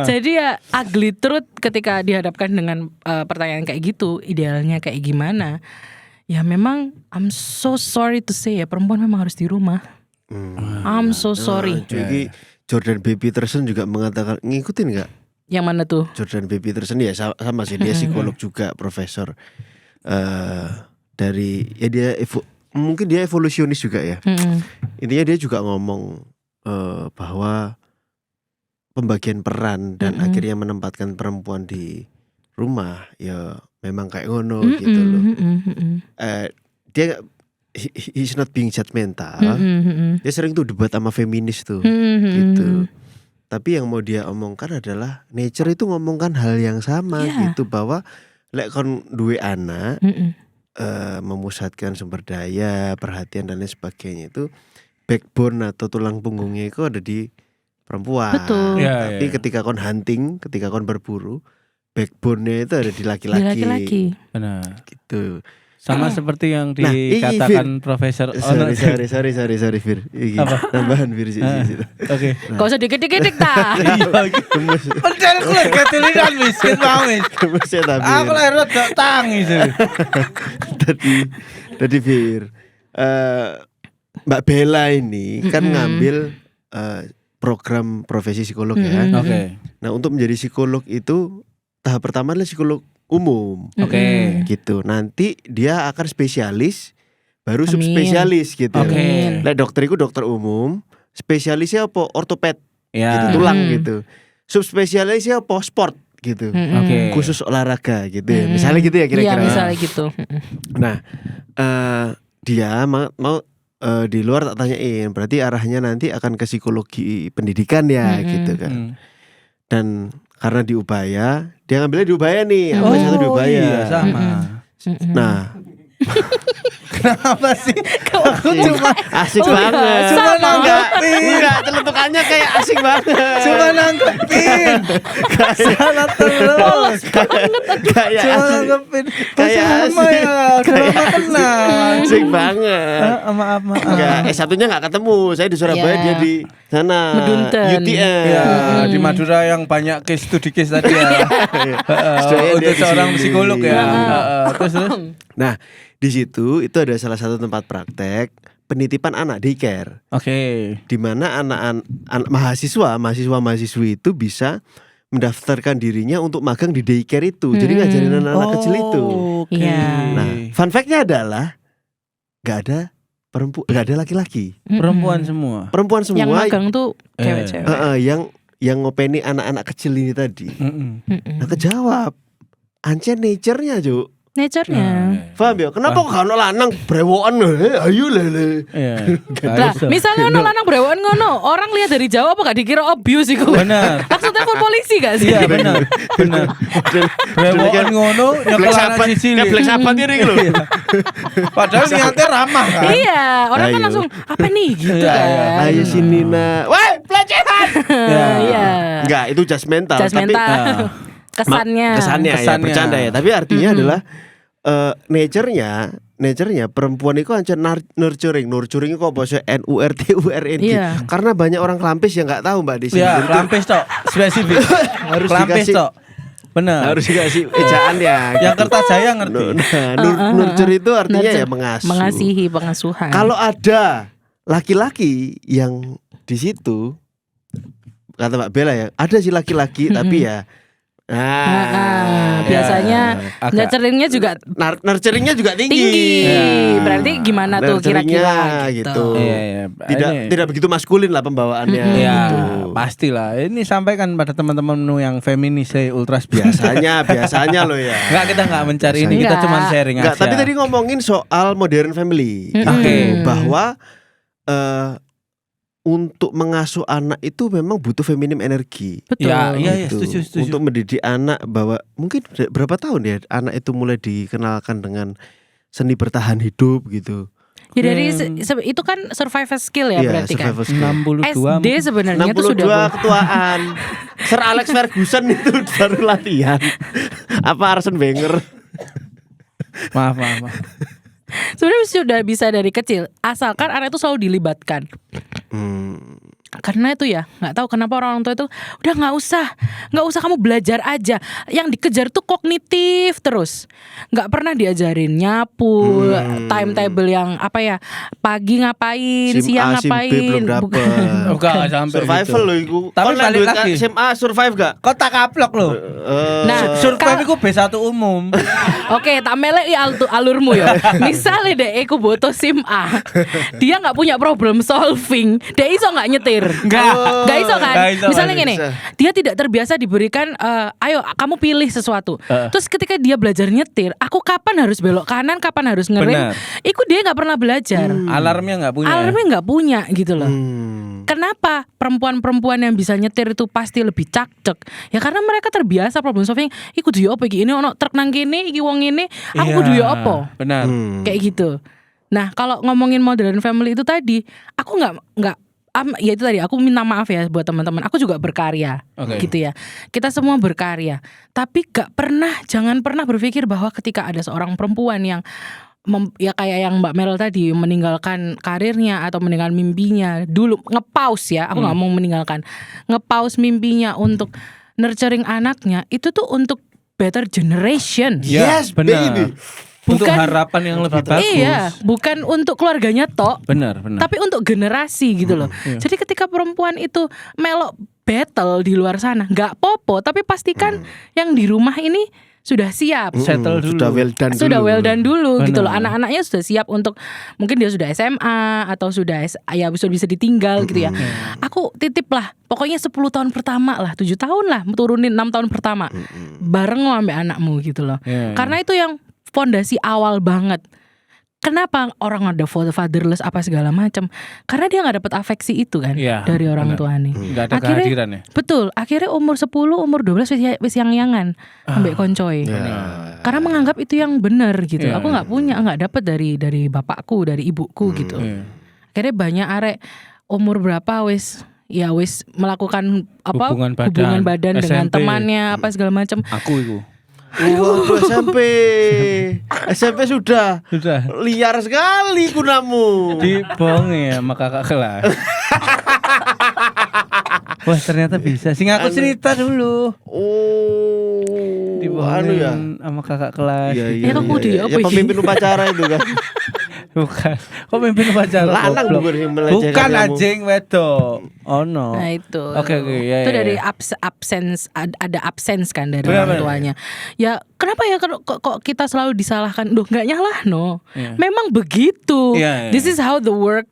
Jadi ya ugly truth ketika dihadapkan dengan pertanyaan kayak gitu, idealnya kayak gimana? Ya memang I'm so sorry to say ya, perempuan memang harus di rumah. I'm so sorry. Jadi Jordan B. Peterson juga mengatakan, ngikutin nggak? Yang mana tuh? Jordan B. Peterson ya sama sih, dia psikolog juga, profesor dari ya dia mungkin dia evolusionis juga ya. Intinya dia juga ngomong bahwa pembagian peran dan akhirnya menempatkan perempuan di rumah ya memang kayak ngono gitu loh. Dia he's not being judgmental. Dia sering tuh debat sama feminis tuh gitu. Tapi yang mau dia omongkan adalah nature itu ngomongkan hal yang sama gitu, bahwa lek kon duwe anak memusatkan sumber daya, perhatian dan lain sebagainya, itu backbone atau tulang punggungnya itu ada di perempuan. Betul. Tapi ketika kon hunting, ketika kon berburu, backbone-nya itu ada di laki-laki. Benar. Gitu. Sama seperti yang dikatakan Profesor Sorry Fir. Apa? Tambahan Fir sih. Oke. Kau usah dikit-dikit ta. Pencet aku lagi ketulisan miskin banget. Aku lagi rada tangis. Tadi Fir, Mbak Bella ini kan ngambil program profesi psikolog ya. Oke. Nah, untuk menjadi psikolog itu tahap pertama adalah psikolog umum. Oke. Gitu. Nanti dia akan spesialis, baru subspesialis gitu. Oke. Nah, dokter itu dokter umum, spesialisnya apa? Ortoped. Ya. Gitu, tulang gitu. Subspesialisnya apa? Sport gitu. Oke. Khusus olahraga gitu ya. Misalnya gitu ya kira-kira. Iya, misalnya gitu. Nah, dia mau di luar tak tanyain, berarti arahnya nanti akan ke psikologi pendidikan ya gitu kan. Dan karena di Ubaya, dia ngambilnya di Ubaya nih, ambil satu di Ubaya. Iya, sama. Nah, kenapa sih? aku cuma asik banget. Cuma nanggepin. Enggak, celutukannya kayak asik banget. Cuma nanggepin. Salah terus. Kayak Cuma asik. nanggepin. Kayak Sama asik. ya. Udah kenal. Asik banget. Maaf. Enggak, S1-nya enggak ketemu. Saya di Surabaya, Ya. dia di sana. Medunten. UTM. Ya, di Madura yang banyak case studi case tadi ya. Untuk seorang psikolog ya. Terus. Nah, di situ itu ada salah satu tempat praktek penitipan anak daycare. Oke. Di mana anak mahasiswa-mahasiswi itu bisa mendaftarkan dirinya untuk magang di daycare itu. Jadi ngajarin anak-anak kecil itu. Oke. Iya. Nah, fun fact-nya adalah nggak ada laki-laki. Perempuan semua. Perempuan Yang semua. magang tuh cewek-cewek. Yang ngopeni anak-anak kecil ini tadi. Nah, kejawab. Ancen nature-nya, Juk. nature-nya. Paham ya? Kenapa kok gak ono lanang brewokan ayo lele. Iya. Lah, misalnya ono lanang brewokan ngono, orang lihat dari jauh apa gak dikira abuse iku? Benar. Langsung telepon polisi gak sih? Iya benar. Benar. Brewokan ngono nyekel anak siji. Black Sabbath ini lho. Padahal niatnya ramah kan. Iya, orang kan Ayo. langsung apa nih gitu Iya, iya. kan. Ayo sini nak. Woi, pelecehan. Iya. Enggak, itu judgmental. Judgmental. Kesannya. Kesannya ya, Kesannya. bercanda ya. Tapi artinya adalah nature-nya perempuan itu ancen nurturing itu kok bahasa NURTURNG. Iya. Karena banyak orang kelampis yang nggak tahu Mbak di sini. Ya, klampis tok, spesifik. Harus Klampis dikasih- tok. Benar. Harus dikasih ejaan ya. Yang gitu. kertas saya ngerti. Nurture itu artinya Nurture. ya mengasuh. Mengasihi, pengasuhan. Kalau ada laki-laki yang di situ, kata Mbak Bella ya, ada sih laki-laki tapi ya biasanya agak- nurturingnya juga nurturingnya juga tinggi. tinggi. Ya. Berarti gimana tuh Nurturingnya kira-kira gitu. gitu. Iya, iya. Tidak begitu maskulin lah pembawaannya Ya, gitu. pastilah. Ini sampaikan pada teman-teman yang feminis ultras Biasanya loh ya. Enggak, kita enggak mencari ini, kita Enggak. cuma sharing Enggak, aja. tapi tadi ngomongin soal modern family. Oke. Bahwa untuk mengasuh anak itu memang butuh feminim energi. Betul. Ya, iya, Gitu. setuju. Untuk mendidik anak bahwa mungkin berapa tahun ya anak itu mulai dikenalkan dengan seni bertahan hidup gitu. Ya dari itu kan survival skill ya Iya, berarti kan. survival skill. 62 SD sebenarnya itu 62 sudah ketuaan. Sir Alex Ferguson itu baru latihan. Apa Arsene Wenger? Maaf. sebenarnya sudah bisa dari kecil asalkan anak itu selalu dilibatkan. Karena itu ya nggak tahu kenapa orang tua itu udah nggak usah kamu belajar aja, yang dikejar tuh kognitif terus, nggak pernah diajarin nyapu, timetable yang apa ya, pagi ngapain, SIM siang A, SIM B ngapain. belum dapet. Enggak sampai Survival gitu. loh iku. Tapi Kon balik duit lagi. SMA survive gak? Kok tak kaplok loh. Nah, Survive iku B1 umum. Oke, tak melek alurmu ya. Misalnya deh, aku butuh SIM A, dia nggak punya problem solving, dia iso nggak nyetir? Nggak iso kan? Nggak iso, Misalnya nggak gini, bisa. dia tidak terbiasa diberikan, ayo kamu pilih sesuatu. Terus ketika dia belajar nyetir, aku kapan harus belok kanan, kapan harus ngerem? Benar. Iku dia nggak pernah belajar. Alarmnya nggak punya. Alarmnya nggak punya gitu loh. Kenapa perempuan-perempuan yang bisa nyetir itu pasti lebih cakcek? Ya karena mereka terbiasa problem solving. Iku kudu yo apa iki, ini ono truk nang kene, iki wong ngene, aku Iya, kudu yo apa? Benar. Kayak gitu. Nah, kalau ngomongin modern family itu tadi, aku nggak ya itu tadi aku minta maaf ya buat teman-teman. Aku juga berkarya, Oke. gitu ya. Kita semua berkarya, tapi jangan pernah berpikir bahwa ketika ada seorang perempuan yang ya kayak yang Mbak Mel tadi meninggalkan karirnya atau meninggalkan mimpinya dulu, nge-pause ya. Aku nggak mau meninggalkan, nge-pause mimpinya untuk nurturing anaknya, itu tuh untuk better generation. Yes, benar. baby. Untuk Bukan- harapan yang lebih bagus. Iya, bukan untuk keluarganya tok, Benar. tapi untuk generasi gitu loh. Jadi ketika perempuan itu melok battle di luar sana, nggak popo, tapi pastikan yang di rumah ini sudah siap. Settle dulu. Sudah well done Sudah dulu. well done dulu gitu loh. Benar. Anak-anaknya sudah siap untuk, mungkin dia sudah SMA atau sudah bisa ditinggal gitu ya. Aku titip lah, pokoknya 10 tahun pertama lah, 7 tahun lah, turunin 6 tahun pertama bareng sama anakmu gitu loh. Iya. Karena itu yang fondasi awal banget. Kenapa orang ada fatherless apa segala macam? Karena dia nggak dapat afeksi itu kan Iya, dari orang benar. tuanya. Nggak ada kehadiran ya. Betul, akhirnya umur 10, umur 12 wis yang-yangan ambek koncoy. Karena menganggap itu yang benar gitu. Iya, Aku nggak punya, nggak dapat dari bapakku, dari ibuku gitu. Iya. Akhirnya banyak arek umur berapa wis melakukan apa Hubungan badan. hubungan badan dengan SMP. temannya apa segala macam. Aku itu. Waktu SMP sudah liar sekali gunamu. Dibongi sama kakak kelas. Wah, ternyata bisa. Sing aku cerita dulu. Oh, Dibohongin ya. sama kakak kelas. Ya, kok kudu ya, apa ya iki? pemimpin upacara itu kan. Bukan. Kok mimpin upacara? Lanang goblok? bukan yang melecehkan Bukan kamu. anjing wedok. Oh no. Nah itu. Oke, ya, Itu ya, dari ya. absence, ada absence kan dari Benar, orang benar. tuanya. Ya kenapa ya kok kita selalu disalahkan? Duh nggak nyalah no. Iya. Memang begitu. Iya, iya. This is how the world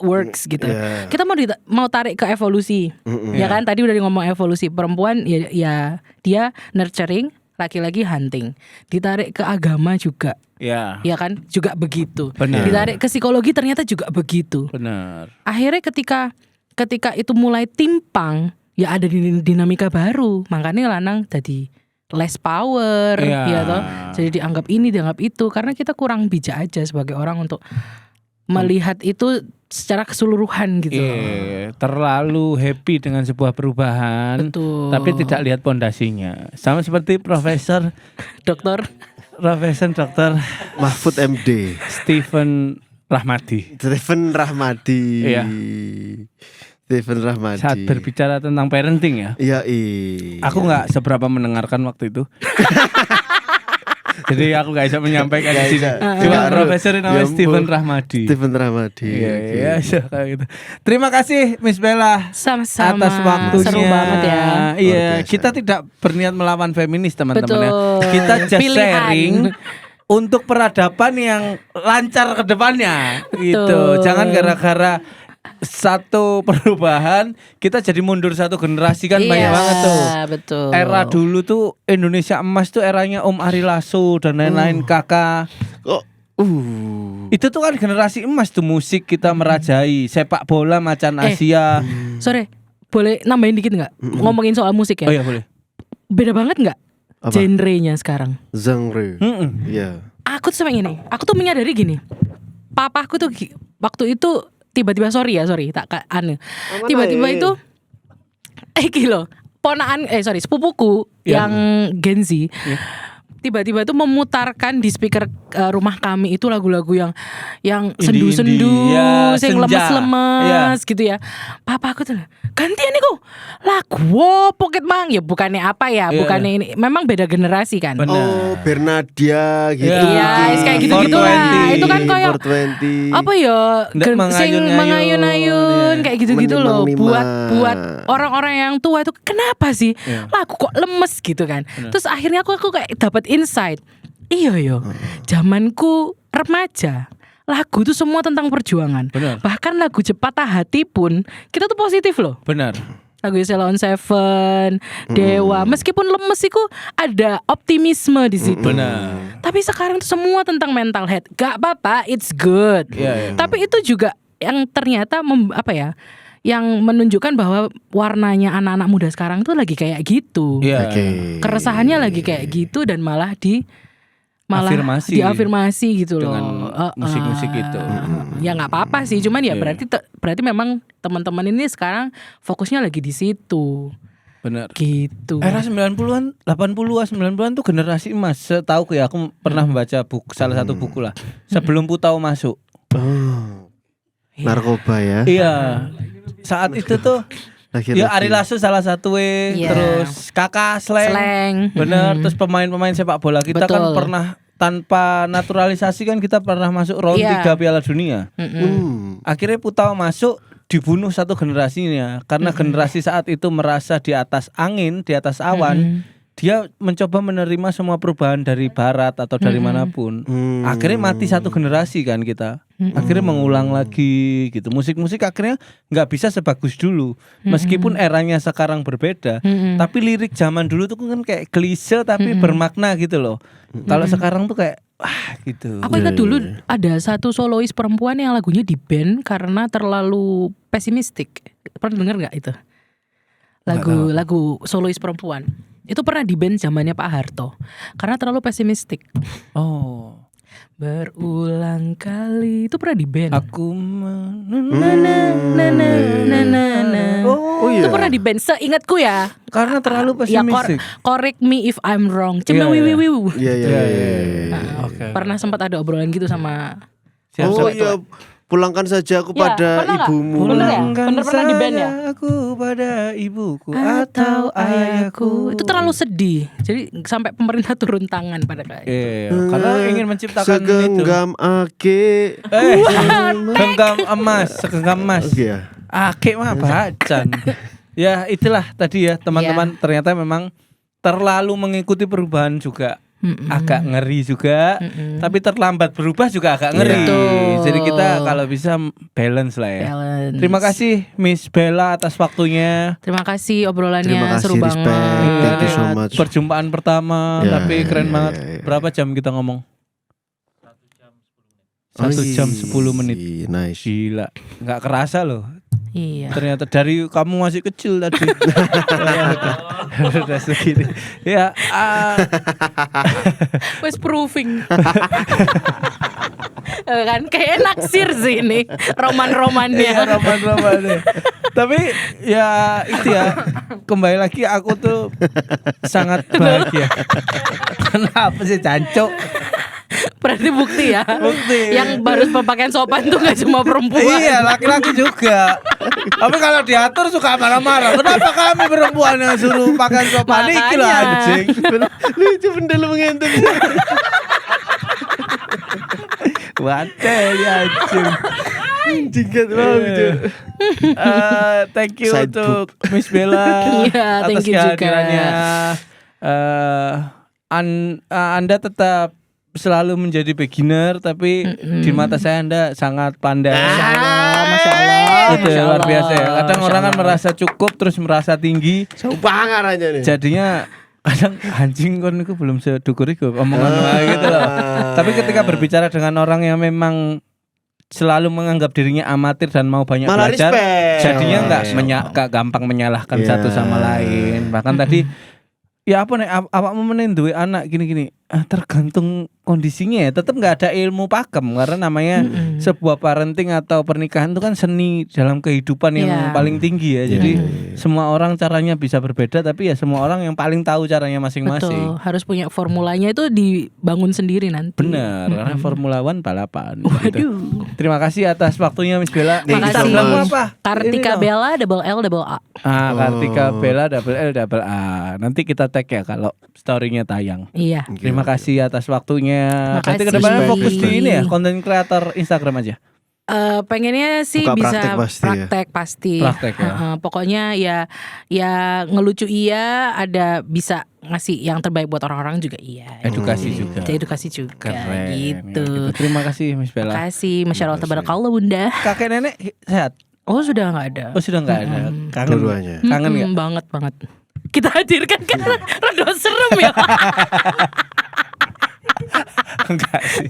works gitu. Iya. Kita mau tarik ke evolusi. Ya kan tadi udah ngomong evolusi perempuan ya dia nurturing, laki-laki hunting. Ditarik ke agama juga. Ya. Ya kan? Juga begitu. Benar. Ditarik ke psikologi ternyata juga begitu. Benar. Akhirnya ketika itu mulai timpang, ya ada dinamika baru. Makanya lanang jadi less power, Iya. ya toh. Jadi dianggap ini, dianggap itu, karena kita kurang bijak aja sebagai orang untuk melihat itu secara keseluruhan gitu. Iya, terlalu happy dengan sebuah perubahan, Betul. tapi tidak lihat pondasinya. Sama seperti Profesor Dokter Dr. Mahfud MD, Stephen Rahmadi. Stephen Rahmadi. Iya. Stephen Rahmadi. Saat berbicara tentang parenting ya, Iya, aku nggak seberapa mendengarkan waktu itu. Jadi aku nggak bisa menyampaikan di sini. Cuma profesor namanya Ya Stephen ampun. Rahmadi. Stephen Rahmadi. Iya, Oke. iya, kayak gitu. Terima kasih Miss Bella sama-sama. atas waktunya. Seru banget ya. Iya, Luar biasa. kita tidak berniat melawan feminis teman-teman ya. Betul. Kita just Pilihan. sharing untuk peradaban yang lancar ke depannya. Gitu. Betul. Jangan gara-gara satu perubahan kita jadi mundur satu generasi kan banyak banget tuh. Betul. Era dulu tuh Indonesia emas tuh eranya Om Ari Lasso dan lain-lain kakak. Kok Itu tuh kan generasi emas tuh, musik kita merajai, sepak bola macan Asia. Sore, boleh nambahin dikit nggak? Ngomongin soal musik ya. Oh iya boleh. Beda banget nggak Apa? genrenya sekarang? genre. Mm-mm. Iya. Aku tuh sama ini. Aku tuh menyadari gini. Papaku tuh waktu itu tiba-tiba sorry tak anu. Tiba-tiba itu loh, sepupuku Ya. yang Gen Z. Tiba-tiba itu memutarkan di speaker rumah kami itu lagu-lagu yang sendu-sendu, Indie, ya, yang senja. lemes-lemes gitu ya. Papa aku tuh gantian nih kok lagu Pocket Mang ya, bukannya apa ya, Iya. bukannya ini. Memang beda generasi kan. Bener. Oh, Bernadia gitu. Iya, kayak gitu-gitu lah. Itu kan kayak 420. apa ya, Nggak sing mengayun-ayun. mengayun-ayun Iya. kayak gitu-gitu loh. Menimang-nimang. Buat orang-orang yang tua itu kenapa sih Iya. lagu kok lemes gitu kan. Terus akhirnya aku kayak dapat insight. Iya yo, zamanku remaja, lagu itu semua tentang perjuangan. Benar. Bahkan lagu Patah Hati pun kita tuh positif loh. Benar. Lagu Ceylon Seven, Dewa, meskipun lemes itu ada optimisme di situ. Benar. Tapi sekarang tuh semua tentang mental health. Gak apa-apa, it's good. Iya, iya. Tapi itu juga yang ternyata yang menunjukkan bahwa warnanya anak-anak muda sekarang tuh lagi kayak gitu. Iya. Oke. Keresahannya lagi kayak gitu dan malah Afirmasi. diafirmasi gitu loh. Dengan musik-musik itu. Ya nggak apa-apa sih, cuman ya Iya. berarti memang teman-teman ini sekarang fokusnya lagi di situ. Benar. Gitu. Era 90-an, 80-an, 90-an tuh generasi emas. Setahu ya, aku pernah membaca salah satu buku lah. Sebelum Putau masuk. Oh. Narkoba ya. Iya. Saat itu tuh Lagi-lagi. ya Ari Lasso salah satu Iya. terus Kakak Slang. Slang. Bener, terus pemain-pemain sepak bola kita kan Betul. pernah tanpa naturalisasi kan kita pernah masuk round Iya. 3 Piala Dunia. Akhirnya Putau masuk, dibunuh satu generasinya karena generasi saat itu merasa di atas angin, di atas awan. Dia mencoba menerima semua perubahan dari barat atau dari manapun. Akhirnya mati satu generasi kan kita. Akhirnya mengulang lagi gitu. Musik-musik akhirnya nggak bisa sebagus dulu. Meskipun eranya sekarang berbeda, tapi lirik zaman dulu tuh kan kayak klise tapi bermakna gitu loh. Kalau sekarang tuh kayak wah gitu. Aku ingat dulu ada satu solois perempuan yang lagunya di ban karena terlalu pesimistik. Pernah dengar nggak itu? Lagu solois perempuan. Itu pernah di ban zamannya Pak Harto karena terlalu pesimistik. Oh. Berulang kali itu pernah di ban. Aku Oh iya. Itu pernah di ban seingatku ya. karena terlalu Ya pesimistik. correct me if I'm wrong. Cuma Iya, iya. wiwiwiu. Iya iya Iya, iya. iya, iya. Oke. Pernah sempat ada obrolan gitu sama. Oh iya. Pulangkan saja aku Ya, pada pernah nggak? ibumu. Bener ya? Pulangkan Bener pernah di band ya? saja aku pada ibuku Atau ayahku. Itu terlalu sedih. Jadi sampai pemerintah turun tangan pada kayak. Iya, karena ingin menciptakan itu. Segenggam ake. Genggam emas, segenggam emas. Iya. Ake mah bacan. Ya itulah tadi ya teman-teman, ternyata memang terlalu mengikuti perubahan juga agak ngeri juga, tapi terlambat berubah juga agak ngeri. Betul. Jadi kita kalau bisa balance lah ya. Balance. Terima kasih Miss Bella atas waktunya. Terima kasih obrolannya Terima kasih, seru respect. banget. Thank you so much. Perjumpaan pertama, Ya, tapi keren ya, banget. ya. Berapa jam kita ngomong? 1 jam 10 menit. Nice. Gila, nggak kerasa loh. Iya. Ternyata dari kamu masih kecil tadi. Udah segini. Ya, Wes proofing. Kan kayak naksir sih ini Iya, roman-romannya. roman-roman. Tapi ya itu ya, kembali lagi aku tuh sangat bahagia. Kenapa sih cancok? Berarti bukti ya. Bukti. Yang baru berpakaian sopan tuh gak cuma perempuan. Iya, laki-laki juga. Tapi kalau diatur suka marah-marah. Kenapa kami perempuan yang suruh pakaian sopan? Iki loh Makanya. anjing. Lucu bener lu mengentuk. Watel ya anjing. Jingkat banget. Thank you Side untuk Miss Bella Iya, atas thank you juga. kehadirannya. Anda tetap selalu menjadi beginner, tapi di mata saya Anda sangat pandai. Masya Allah. Itu Masya luar Allah. biasa ya. Kadang Masya orang kan Allah. merasa cukup terus merasa tinggi. Sumpah aja nih. Jadinya kadang anjing kon iku belum sedukur iku omongan gitu loh. Tapi ketika berbicara dengan orang yang memang selalu menganggap dirinya amatir dan mau banyak Malah belajar, respect. jadinya Oh. nggak gampang menyalahkan Yeah. satu sama lain. Bahkan tadi ya apa nih awakmu menen duwe anak gini-gini, tergantung kondisinya ya. Tetap nggak ada ilmu pakem karena namanya sebuah parenting atau pernikahan itu kan seni dalam kehidupan yang Iya. paling tinggi ya. Jadi semua orang caranya bisa berbeda, tapi ya semua orang yang paling tahu caranya masing-masing. Betul, harus punya formulanya itu dibangun sendiri nanti. Benar, karena Formula One balapan. Gitu. Waduh. Terima kasih atas waktunya Miss Bella. Thank you so Instagrammu much. apa? Kartika Ini dong. Bella double L double A. Kartika Bella double L double A. Nanti kita tag ya kalau story-nya tayang. Iya. Terima kasih atas waktunya. Berarti Makasih. kedepannya fokus di ini ya, Respect. konten kreator Instagram aja. Pengennya sih Buka bisa praktek pasti ya. praktek pasti. Praktek ya. Pokoknya ya ngelucu iya, ada bisa ngasih yang terbaik buat orang-orang juga iya. Edukasi juga. Edukasi juga Keren. gitu. Terima kasih Miss Bella. Makasih, Masya Allah, tabarakallah Bunda. Kakek nenek sehat? Oh sudah nggak ada. Oh sudah nggak ada. Kangen. Dua-duanya. Kangen nggak? Banget. Kita hadirkan karena rada serem ya. Enggak sih.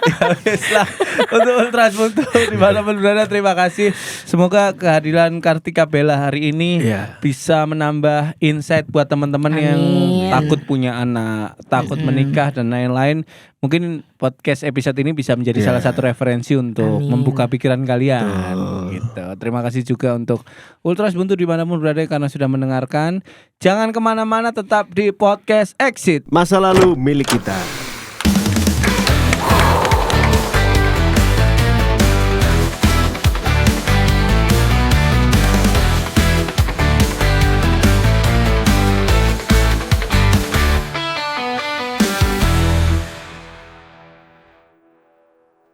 Ya wes lah. Untuk Ultras Buntu dimanapun berada, terima kasih. Semoga kehadiran Kartika Bella hari ini Iya. bisa menambah insight buat teman-teman yang Amin. takut punya anak, takut menikah dan lain-lain. Mungkin podcast episode ini bisa menjadi Iya. salah satu referensi untuk Amin. membuka pikiran kalian. Gitu. Terima kasih juga untuk Ultras Buntu dimanapun berada karena sudah mendengarkan. Jangan kemana-mana, tetap di podcast Exit. Masa lalu milik kita.